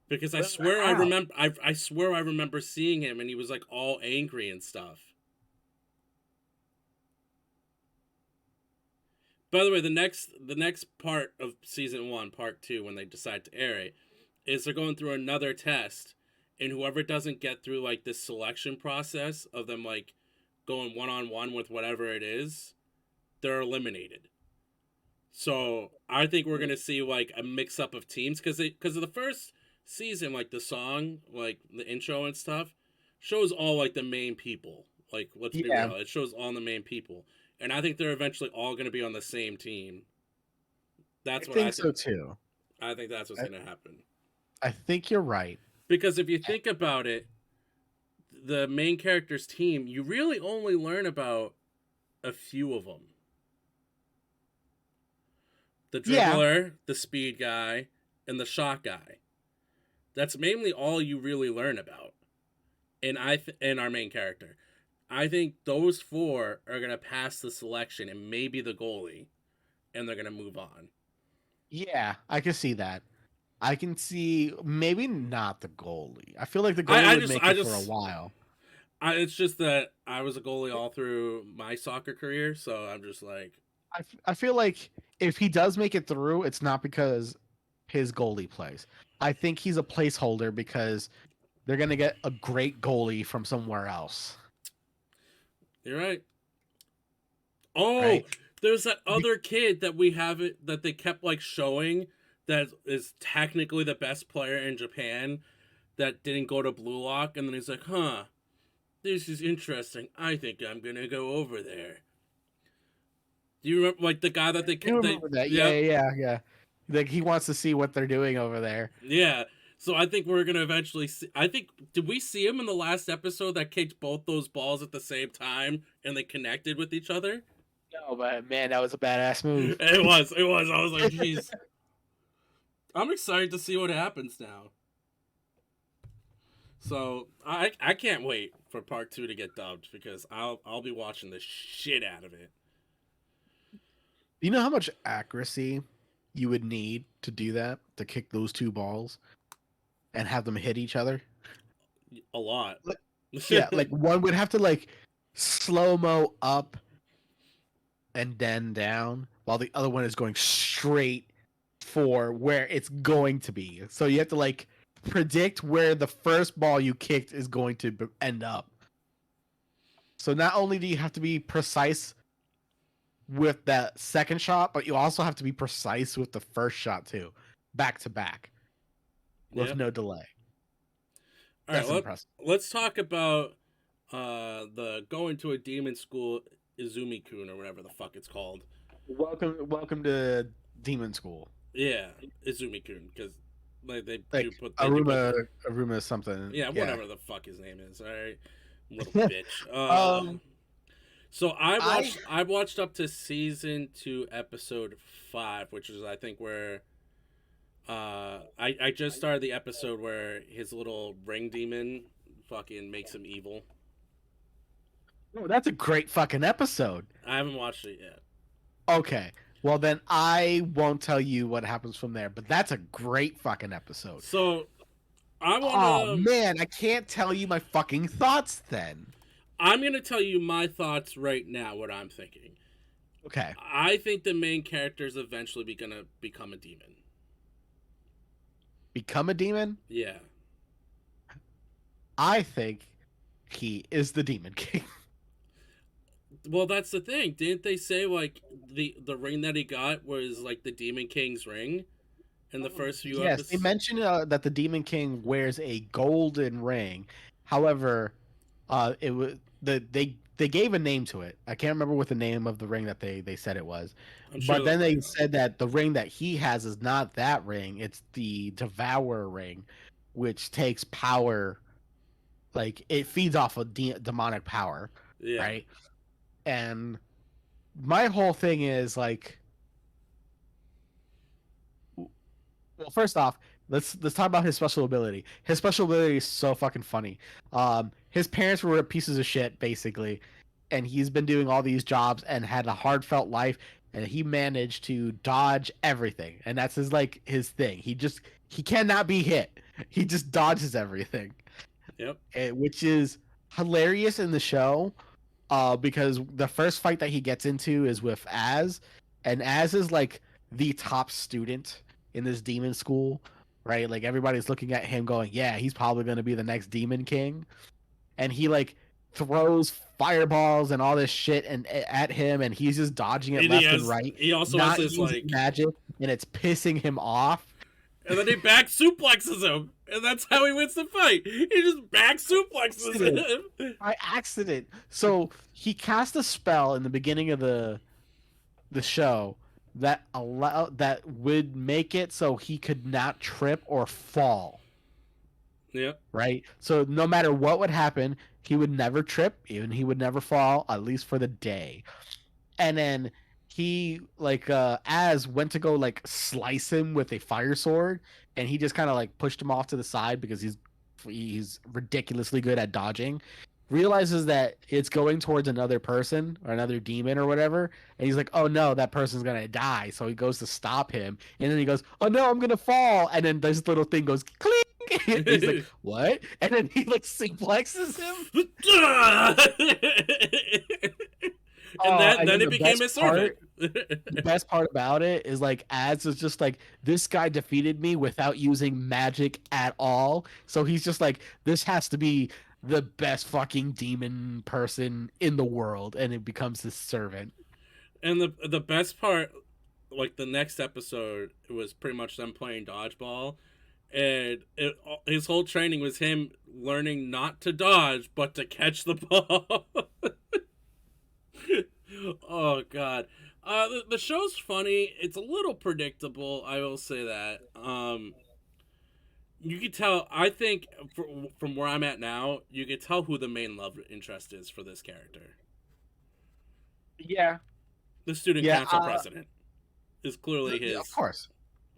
Because I swear I Wow. remember, I swear I remember seeing him, and he was like all angry and stuff. By the way, the next part of season 1, part 2, when they decide to air it, is they're going through another test, and whoever doesn't get through like this selection process of them like going one on one with whatever it is, they're eliminated. So I think we're gonna see like a mix up of teams because of the first season, like the song, like the intro and stuff, shows all like the main people. Like let's be Yeah, real, it shows all the main people, and I think they're eventually all gonna be on the same team. I That's what I think think. so too. I think that's what's I, gonna happen. I think you're right. Because if you think about it, the main character's team, you really only learn about a few of them. The Yeah, dribbler, the speed guy, and the shot guy. That's mainly all you really learn about. And our main character. I think those 4 are gonna pass the selection and maybe the goalie, and they're gonna move on. yeah, I can see that. I can see maybe not the goalie. I feel like the goalie would make I it for a just while. it's just that I was a goalie all through my soccer career, so I'm just like, I feel like if he does make it through, it's not because his goalie plays. I think he's a placeholder because they're gonna get a great goalie from somewhere else, you're right. Oh, right? there's that Be- other kid that we have it that they kept like showing that is technically the best player in Japan that didn't go to Bluelocke, and then he's like, "Huh, this is interesting. I think I'm gonna go over there." Do you remember like the guy that I do they remember that. yep, Yeah. Like he wants to see what they're doing over there. yeah. So I think we're gonna eventually see. I think did we see him in the last episode that kicked both those balls at the same time and they connected with each other? No, but man, that was a badass move. It was. It was. I was like, jeez. I'm excited to see what happens now. So I can't wait for part 2 to get dubbed because I'll be watching the shit out of it. You know how much accuracy you would need to do that, to kick those two balls and have them hit each other? A lot. Like, yeah, like one would have to like slow-mo up and then down, while the other one is going straight for where it's going to be. So you have to like predict where the first ball you kicked is going to end up. So not only do you have to be precise with that second shot, but you also have to be precise with the first shot too, back to back, with no delay. All right, impressive. Let's talk about the going to a demon school, Izumi-kun, or whatever the fuck it's called. Welcome to demon school. Yeah, Izumi-kun, because like they do put Iruma something. Yeah, whatever the fuck his name is. All right, little bitch. So I watched up to season 2, episode 5, which is I think where I just started the episode where his little ring demon fucking makes him evil. Oh, that's a great fucking episode. I haven't watched it yet. Okay. Well, then I won't tell you what happens from there, but that's a great fucking episode. So, Oh, man, I can't tell you my fucking thoughts then. I'm going to tell you my thoughts right now, what I'm thinking. Okay. I think the main character is eventually going to become a demon. Become a demon? Yeah. I think he is the Demon King. Well, that's the thing. Didn't they say, like, the ring that he got was, like, the Demon King's ring in the first few episodes? Yes, they mentioned that the Demon King wears a golden ring. However, it was they gave a name to it. I can't remember what the name of the ring that they said it was. But then they said that the ring that he has is not that ring. It's the Devourer ring, which takes power. Like, it feeds off of demonic power, right? And my whole thing is, like... Well, first off, let's talk about his special ability. His special ability is so fucking funny. His parents were pieces of shit, basically, and he's been doing all these jobs and had a heartfelt life, and he managed to dodge everything, and that's his thing. He cannot be hit. He just dodges everything. Yep. Which is hilarious in the show, because the first fight that he gets into is with Az, and Az is like the top student in this demon school, right? Like, everybody's looking at him going, yeah, he's probably going to be the next Demon King. And he like throws fireballs and all this shit at him, and he's just dodging it left and right. He also has this like magic, and it's pissing him off. And then he back suplexes him, and that's how he wins the fight. He just back suplexes him by accident. So he cast a spell in the beginning of the show that would make it so he could not trip or fall. Yeah. Right? So no matter what would happen, he would never trip, even he would never fall, at least for the day. And then he Az went to go like slice him with a fire sword, and he just kind of like pushed him off to the side because he's ridiculously good at dodging. Realizes that it's going towards another person or another demon or whatever, and he's like, oh no, that person's gonna die. So he goes to stop him, and then he goes, oh no, I'm gonna fall. And then this little thing goes clink. And he's like, what? And then he like suplexes him. And then it became his servant. The best part about it is like Az is just like, this guy defeated me without using magic at all. So he's just like, this has to be the best fucking demon person in the world, and it becomes his servant. And the best part, like the next episode, it was pretty much them playing dodgeball, and his whole training was him learning not to dodge but to catch the ball. Oh god. The show's funny. It's a little predictable, I will say that. You can tell, I think, from where I'm at now, you can tell who the main love interest is for this character. Yeah. The student Yeah, council president is clearly of his. course.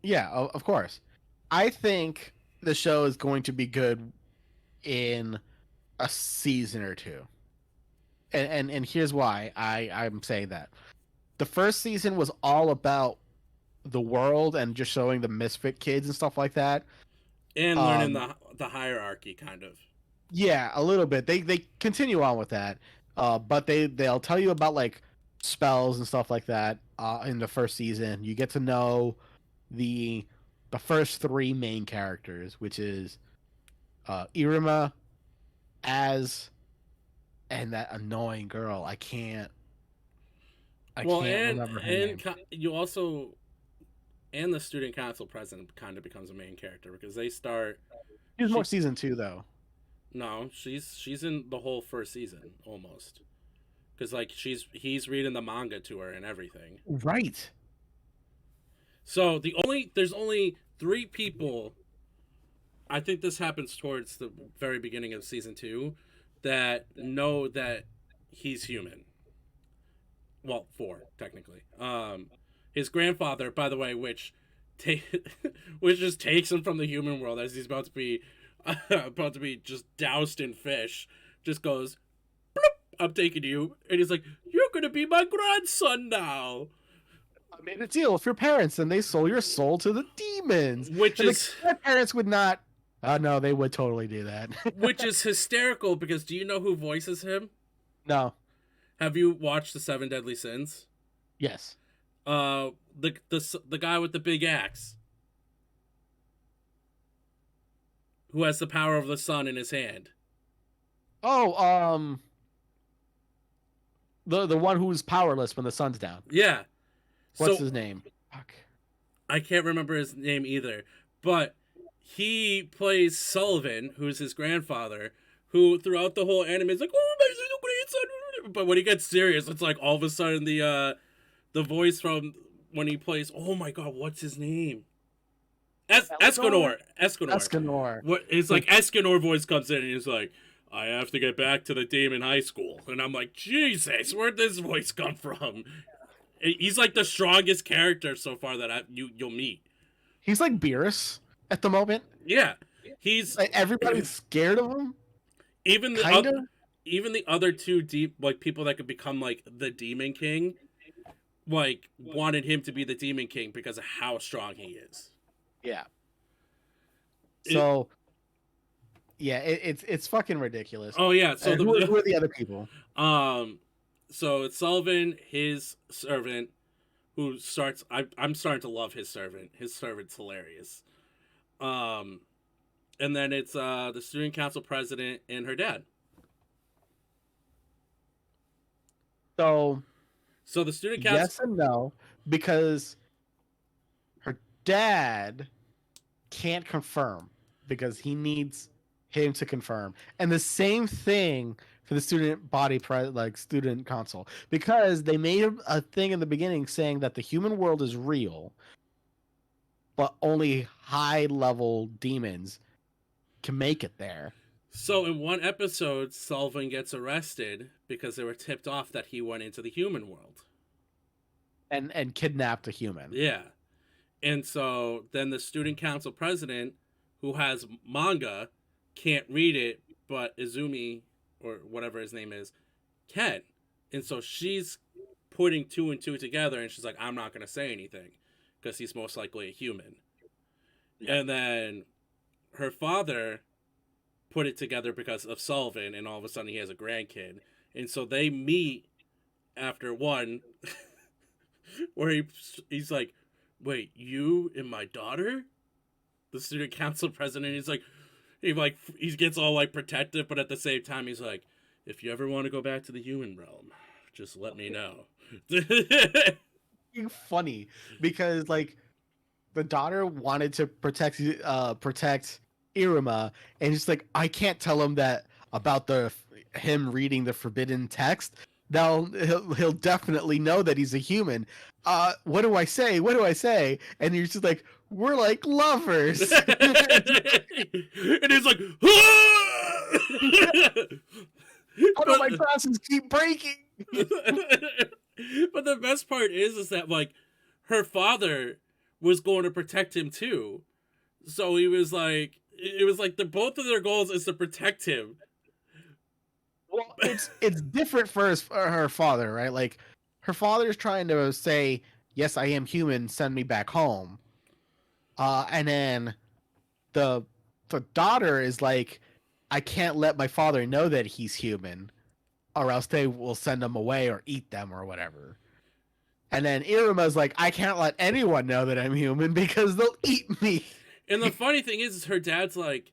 Yeah, of course. I think the show is going to be good in a season or two. And here's why I'm saying that. The first season was all about the world and just showing the misfit kids and stuff like that. And learning the hierarchy, kind of. Yeah, a little bit. They continue on with that, but they'll tell you about like spells and stuff like that in the first season. You get to know the the first three main characters, which is Iruma, Az, and that annoying girl. I Well, can't remember her name. you also and the student council president kind of becomes a main character because they start. She's more season 2 though. No, she's in the whole first season almost, because like he's reading the manga to her and everything. Right. So there's only 3 people. I think this happens towards the very beginning of season 2 that know that he's human. Well, 4 technically. His grandfather, by the way, which just takes him from the human world as he's about to be just doused in fish, just goes, bloop, I'm taking you, and he's like, you're gonna be my grandson now. I made a deal with your parents, and they sold your soul to the demons. Which and is my parents would not. No, they would totally do that. which is hysterical because do you know who voices him? No. Have you watched the 7 Deadly Sins? Yes. The guy with the big axe, who has the power of the sun in his hand. Oh, the one who's powerless when the sun's down. Yeah. What's his name? Fuck. I can't remember his name either, but he plays Sullivan, who's his grandfather, who throughout the whole anime is like, oh, my grandson. But when he gets serious, it's like all of a sudden the voice from when he plays, oh my god, what's his name? Escanor. What it's like Escanor voice comes in and he's like, I have to get back to the demon high school. And I'm like, Jesus, where'd this voice come from? He's like the strongest character so far that you'll meet. He's like Beerus at the moment. Yeah. He's like, everybody's scared of him. Even the other 2 deep like people that could become like the Demon King, like wanted him to be the Demon King because of how strong he is. Yeah. So it's fucking ridiculous. Oh yeah. So who are the other people? So it's Sullivan, his servant, who starts. I'm starting to love his servant. His servant's hilarious. And then it's the student council president and her dad. So the student council. Yes and no, because her dad can't confirm because he needs him to confirm, and the same thing for the student council, because they made a thing in the beginning saying that the human world is real, but only high level demons can make it there. So in one episode, Sullivan gets arrested because they were tipped off that he went into the human world. And kidnapped a human. Yeah. And so then the student council president, who has manga, can't read it, but Izumi, or whatever his name is, can. And so she's putting 2 and 2 together, and she's like, I'm not going to say anything, because he's most likely a human. Yeah. And then her father put it together because of Sullivan, and all of a sudden he has a grandkid. And so they meet after one, where he's like, wait, you and my daughter? The student council president, he's like, he gets all like protective, but at the same time he's like, if you ever want to go back to the human realm, just let me know. Funny, because like the daughter wanted to protect Iruma, and just like, I can't tell him that about him reading the forbidden text. Now he'll definitely know that he's a human. What do I say? And you're just like, we're like lovers. And he's like, how do my glasses keep breaking? But But the best part is that like her father was going to protect him too. So he was like, it was like the both of their goals is to protect him. Well, it's different for her father, right? Like her father's trying to say, "Yes, I am human. Send me back home." And then the the daughter is like, "I can't let my father know that he's human, or else they will send him away or eat them or whatever." And then Iruma's like, "I can't let anyone know that I'm human because they'll eat me." And the funny thing is her dad's like,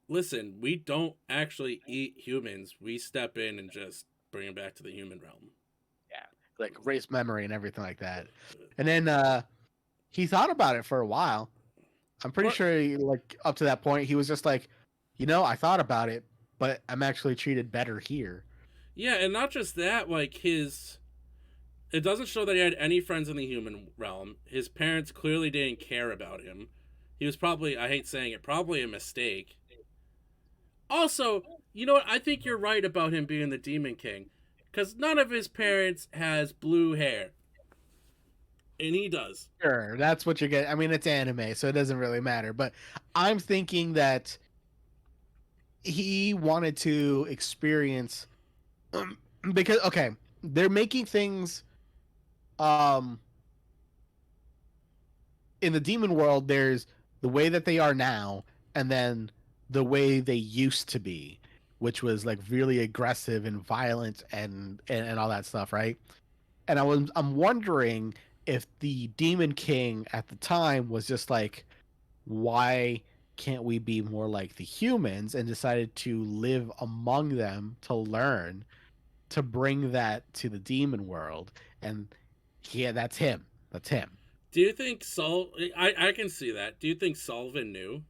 listen, we don't actually eat humans. We step in and just bring them back to the human realm. Yeah, like race memory and everything like that. And then he thought about it for a while. I'm pretty But sure like up to that point he was just like, I thought about it, but I'm actually treated better here. yeah, and not just that, like his it doesn't show that he had any friends in the human realm. His parents clearly didn't care about him. He was probably, I hate saying it, probably a mistake. Also, you know what? I think you're right about him being the Demon King. Because none of his parents has blue hair. And he does. Sure, that's what you get. I mean, it's anime, so it doesn't really matter. But I'm thinking that he wanted to experience because okay, they're making things um in the demon world. There's the way that they are now, and then the way they used to be, which was like really aggressive and violent and all that stuff, right? And I'm wondering if the Demon King at the time was just like, why can't we be more like the humans, and decided to live among them to learn to bring that to the demon world. And yeah, that's him. That's him. Do you think I can see that. Do you think Sullivan knew?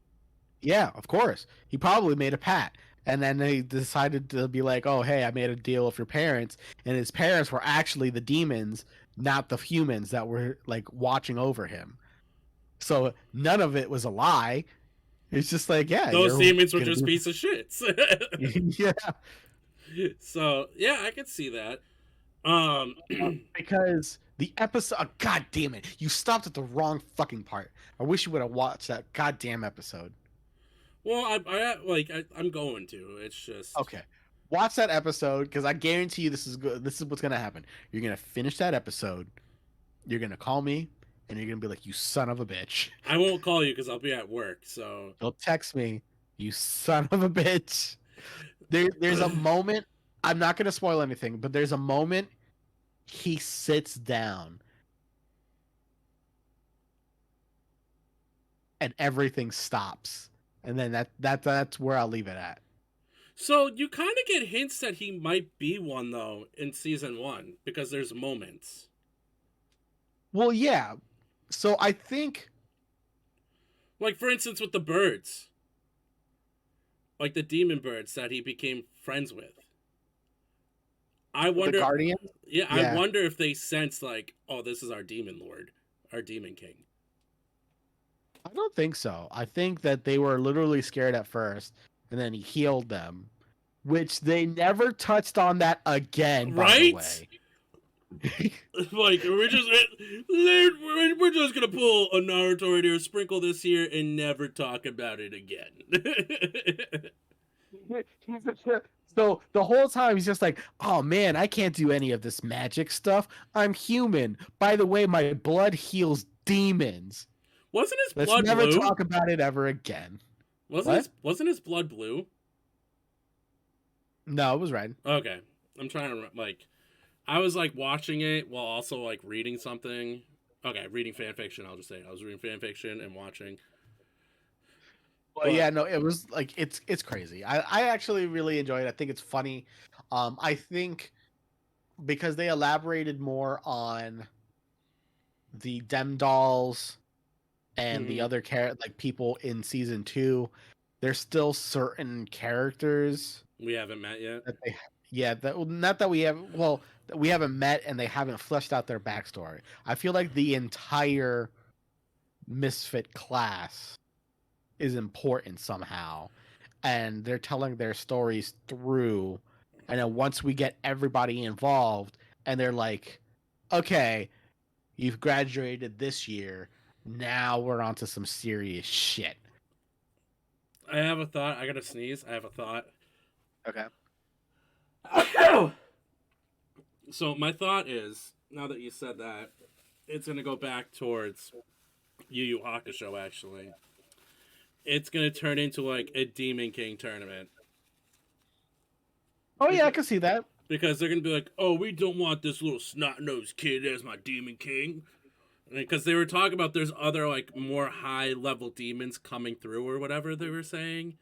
Yeah, of course. He probably made a pact. And then they decided to be like, oh, hey, I made a deal with your parents. And his parents were actually the demons, not the humans that were like watching over him. So none of it was a lie. It's just like, yeah, Those you're demons were gonna just be. piece of shits. Yeah. So, yeah, I can see that. Um, Because the episode, oh, god damn it, you stopped at the wrong fucking part. I wish you would have watched that goddamn episode. well, I'm going to. It's just. Okay, watch that episode because I guarantee you this is good. This is what's gonna happen. You're gonna finish that episode. You're gonna call me, and you're gonna be like, "You son of a bitch." I won't call you because I'll be at work, so. You'll text me, "You son of a bitch." There's a moment. I'm not gonna spoil anything, but there's a moment he sits down and everything stops, and then that's where I'll leave it at. So you kind of get hints that he might be one, though, in season one, because there's moments. Well, yeah. So I think Like, for instance, with the birds. Like the demon birds that he became friends with. I the wonder. Guardian. Yeah, I Yeah, wonder if they sense, like, oh, this is our demon lord, our demon king. I don't think so. I think that they were literally scared at first, and then he healed them, which they never touched on that again. By the Right? way. Like, we're just gonna pull a Naruto right here, sprinkle this here, and never talk about it again. So the whole time he's just like, "Oh man, I can't do any of this magic stuff. I'm human. By the way, my blood heals demons. Wasn't his Let's blood never blue? talk about it ever again." Wasn't What? his blood blue? No, it was red. Okay, I'm trying to like. I was like watching it while also like reading something. Okay, reading fan fiction. I'll just say I was reading fan fiction and watching. Well, But yeah, no, it was like it's crazy. I actually really enjoyed it. I think it's funny. I think because they elaborated more on the Dem dolls and the mhm, other like people in season 2, there's still certain characters we haven't met yet. that they yeah, that not that we have well, that we haven't met and they haven't fleshed out their backstory. I feel like the entire Misfit class is important somehow, and they're telling their stories through, and then once we get everybody involved and they're like, okay, you've graduated this year. Now we're on to some serious shit. I have a thought. I gotta sneeze. I have a thought. Okay. So my thought is, now that you said that, it's gonna go back towards Yu Yu Hakusho. Actually, it's gonna turn into like a Demon King tournament Oh yeah, I because can see that. they're gonna be like, oh, we don't want this little snot nosed kid as my Demon King. Because they were talking about there's other like more high level demons coming through or whatever they were saying.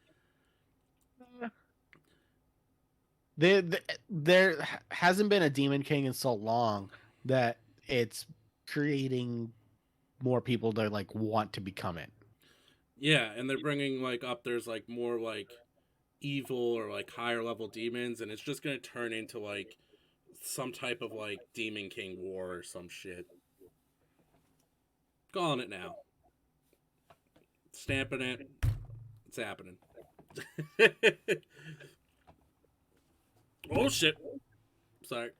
There hasn't been a Demon King in so long that it's creating more people to like want to become it. Yeah, and they're bringing like up there's like more like evil or like higher level demons, and it's just gonna turn into like some type of like Demon King war or some shit. Calling it now, stamping it. It's happening. Oh shit! Sorry,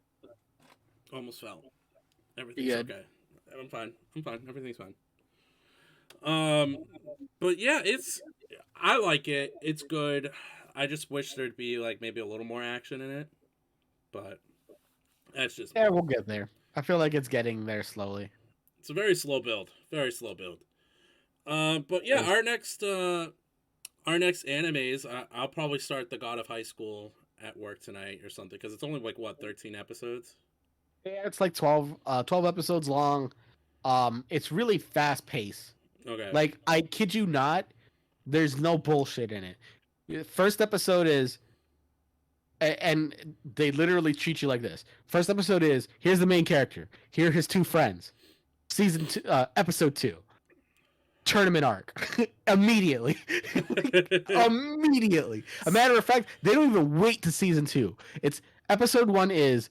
almost fell. You Everything's good? okay. I'm fine. I'm fine. Everything's fine. Um, but yeah, it's I like it. It's good. I just wish there'd be like maybe a little more action in it, but that's just Yeah, me. we'll get there. I feel like it's getting there slowly. It's a very slow build. Very slow build. But yeah, Is our next animes. I'll probably start the God of High School at work tonight or something because it's only like what 13 episodes. yeah, it's like 12 episodes long. It's really fast paced. Okay. Like I kid you not, there's no bullshit in it. First episode is and they literally treat you like this. First episode is here's the main character. Here are his two friends. Season 2, episode 2. Tournament arc. Immediately. Like, immediately. A matter of fact, they don't even wait to season 2. It's episode 1 is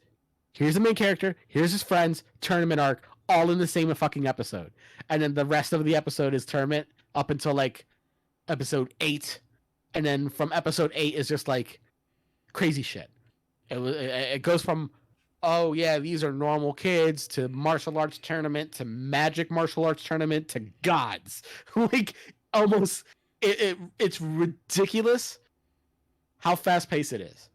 here's the main character, here's his friends, tournament arc, all in the same fucking episode. And then the rest of the episode is tournament up until like episode 8. And then from episode 8 is just like crazy shit. It goes from oh yeah, these are normal kids to martial arts tournament to magic martial arts tournament to gods. Like almost it's ridiculous how fast paced it is.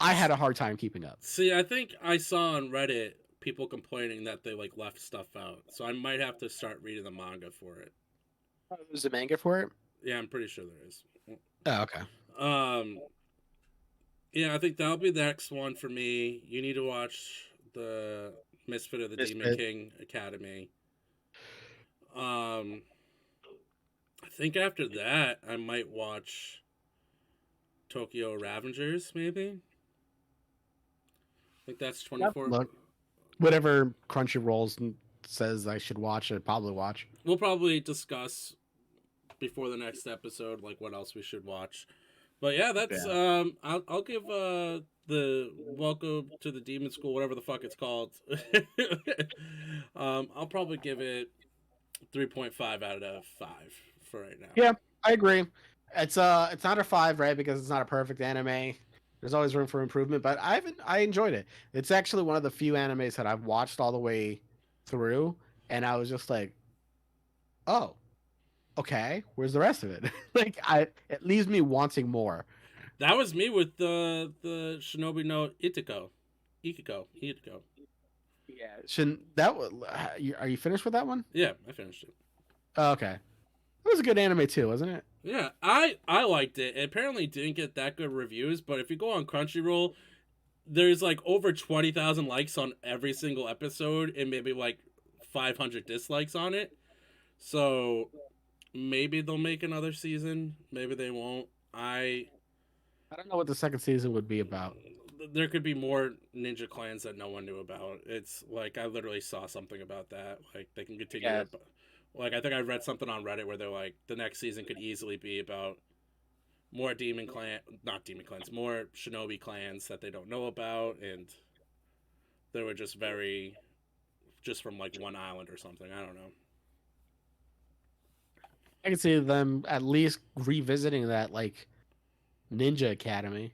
I had a hard time keeping up. See, I think I saw on Reddit people complaining that they like left stuff out, so I might have to start reading the manga for it. There's a manga for it. Yeah, I'm pretty sure there is. Oh, okay. Um, yeah, I think that'll be the next one for me. You need to watch the Misfit of the Demon Misfit. King Academy. Um, I think after that I might watch Tokyo Ravengers. Maybe. I think that's Yep. 24. Look, whatever Crunchyroll says I should watch, I'd probably watch. We'll probably discuss before the next episode like what else we should watch. But yeah, that's Yeah. I'll give the Welcome to the Demon School, whatever the fuck it's called. I'll probably give it 3.5 out of 5 for right now. Yeah, I agree. It's not a 5, right? Because it's not a perfect anime. There's always room for improvement, but I enjoyed it. It's actually one of the few animes that I've watched all the way through, and I was just like, oh, okay, where's the rest of it? Like it leaves me wanting more. That was me with the Shinobi no Ikiko. Yeah, shouldn't that are you finished with that one? Yeah, I finished it. Oh, okay, it was a good anime too, wasn't it? Yeah, I liked it. It apparently didn't get that good reviews, but if you go on Crunchyroll, there's like over 20,000 likes on every single episode and maybe like 500 dislikes on it. So maybe they'll make another season. Maybe they won't. I don't know what the second season would be about. There could be more ninja clans that no one knew about. It's like I literally saw something about that. Like they can continue. Yeah, Like I think I read something on Reddit where they're like the next season could easily be about more not demon clans, more shinobi clans that they don't know about, and they were just from like one island or something. I don't know. I can see them at least revisiting that like Ninja Academy.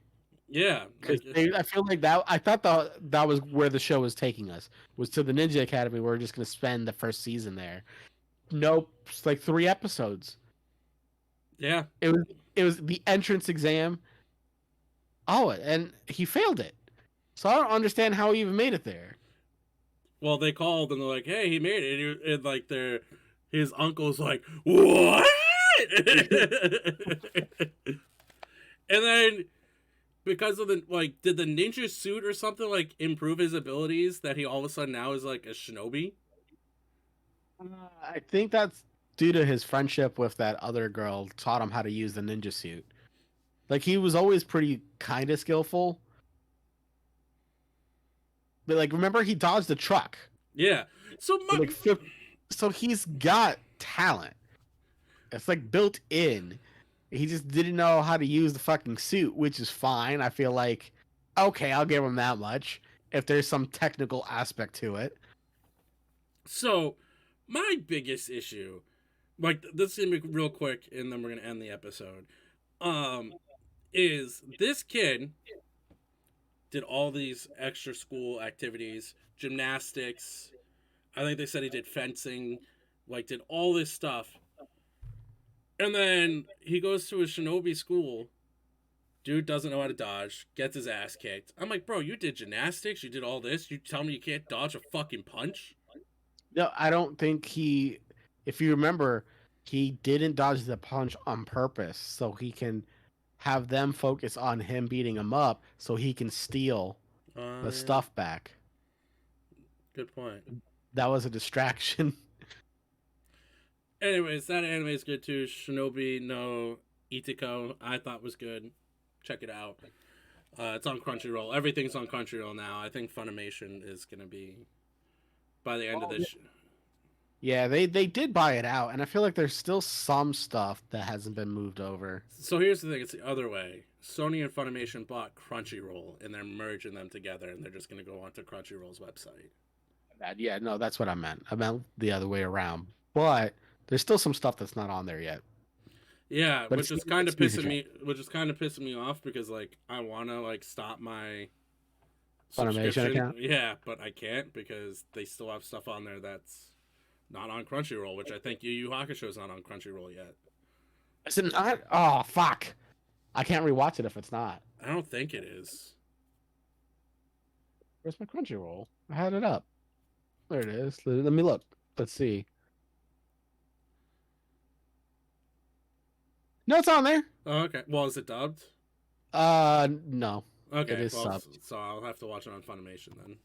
Yeah, Because I feel like that. I thought that was where the show was taking us, was to the Ninja Academy. We're just gonna spend the first season there. Nope, it's like 3 episodes. yeah. It was it was the entrance exam. Oh, and he failed it. So I don't understand how he even made it there. Well, they called and they're like, "Hey, he made it." And like his uncle's like, "What?" And then because of the like, did the ninja suit or something like improve his abilities that he all of a sudden now is like a shinobi? I think that's due to his friendship with that other girl. Taught him how to use the ninja suit. Like he was always pretty kind of skillful. But like, remember he dodged the truck. Yeah. So He, like, so he's got talent. It's like built in. He just didn't know how to use the fucking suit, which is fine. I feel like, okay, I'll give him that much if there's some technical aspect to it. so my biggest issue, like this is gonna be real quick, and then we're gonna end the episode. Um, is this kid did all these extra school activities, gymnastics. I think they said he did fencing, like did all this stuff. And then he goes to a shinobi school. Dude doesn't know how to dodge, gets his ass kicked. I'm like, bro, you did gymnastics, you did all this. You tell me you can't dodge a fucking punch? No, I don't think he. If you remember, he didn't dodge the punch on purpose, so he can have them focus on him beating him up, so he can steal the Yeah. stuff back. Good point. That was a distraction. Anyways, that anime is good too. Shinobi no Itiko, I thought was good. Check it out. It's on Crunchyroll. Everything's on Crunchyroll now. I think Funimation is gonna be by the end of this. Yeah, they did buy it out, and I feel like there's still some stuff that hasn't been moved over. So here's the thing: it's the other way. Sony and Funimation bought Crunchyroll, and they're merging them together, and they're just gonna go onto Crunchyroll's website. Yeah, no, that's what I meant. I meant the other way around. But there's still some stuff that's not on there yet. Yeah, But which is kind of pissing me off because like I want to like stop my Funimation subscription. account. Yeah, but I can't because they still have stuff on there that's not on Crunchyroll, which I think Yu Yu Hakusho is not on Crunchyroll yet. Is it not? Oh fuck! I can't rewatch it if it's not. I don't think it is. Where's my Crunchyroll? I had it up. There it is. Let me look. Let's see. No, it's on there. Oh, okay. Well, is it dubbed? No. Okay, It is well, subbed. so I'll have to watch it on Funimation then.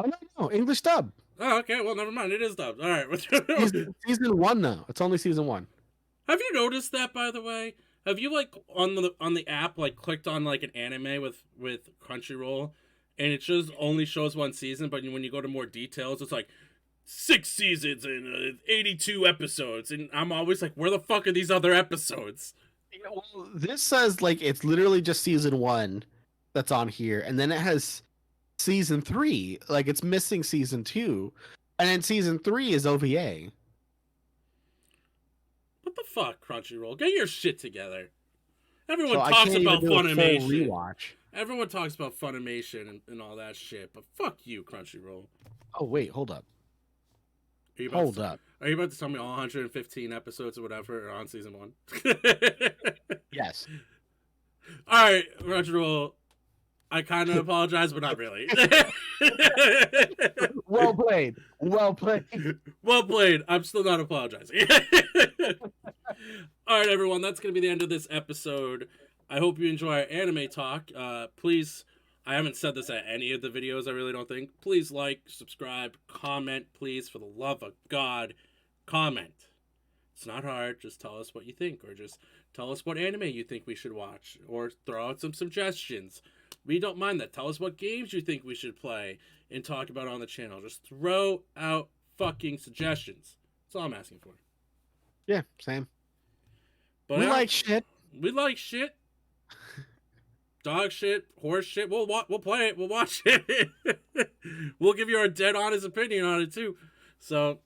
Oh no, English dub. Oh, okay. Well, never mind. It is dubbed. All right. Season 1 now. It's only season 1. Have you noticed that, by the way? Have you like on the app like clicked on like an anime with Crunchyroll, and it just only shows one season, but when you go to more details, it's like 6 seasons and 82 episodes, and I'm always like, where the fuck are these other episodes? Yeah, well, this says like it's literally just season 1 that's on here, and then it has season 3. Like it's missing season 2, and then season 3 is OVA. What the fuck, Crunchyroll? Get your shit together. Everyone So I talks can't about even do a full Funimation. rewatch. Everyone talks about Funimation and all that shit, but fuck you, Crunchyroll. Oh wait, hold up. Are you Hold up. Are you about to tell me all 115 episodes or whatever are on season 1? Yes. All right, Crunchyroll. I kind of apologize, but not really. Well played. Well played. Well played. I'm still not apologizing. All right, everyone. That's going to be the end of this episode. I hope you enjoy our anime talk. Please, I haven't said this at any of the videos, I really don't think. Please like, subscribe, comment, please, for the love of God. Comment. It's not hard. Just tell us what you think, or just tell us what anime you think we should watch, or throw out some suggestions. We don't mind that. Tell us what games you think we should play and talk about on the channel. Just throw out fucking suggestions. That's all I'm asking for. Yeah, same. But we like shit. We like shit. Dog shit, horse shit. We'll play it. We'll watch it. We'll give you our dead honest opinion on it too. So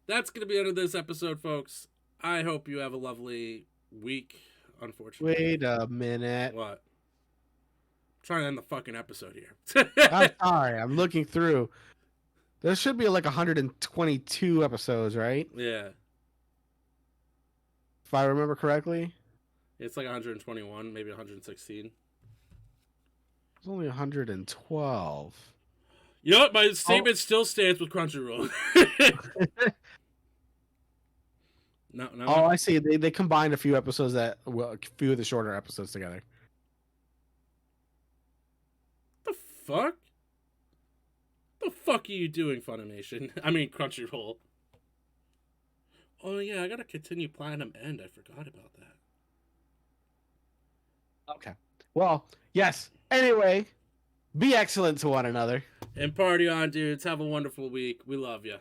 that's gonna be the end of this episode, folks. I hope you have a lovely week. Unfortunately. Wait a minute. What? trying to end the fucking episode here. I'm sorry. I'm looking through. There should be like 122 episodes, right? Yeah. If I remember correctly. It's like 121, maybe 116. It's only 112. You know what? My statement still stands with Crunchyroll. No. Oh, I see. They combined a few episodes a few of the shorter episodes together. The fuck? The fuck are you doing, Funimation? I mean, Crunchyroll. Oh yeah, I gotta continue Platinum End. I forgot about that. Okay. Well, yes. Anyway, be excellent to one another. And party on, dudes. Have a wonderful week. We love you.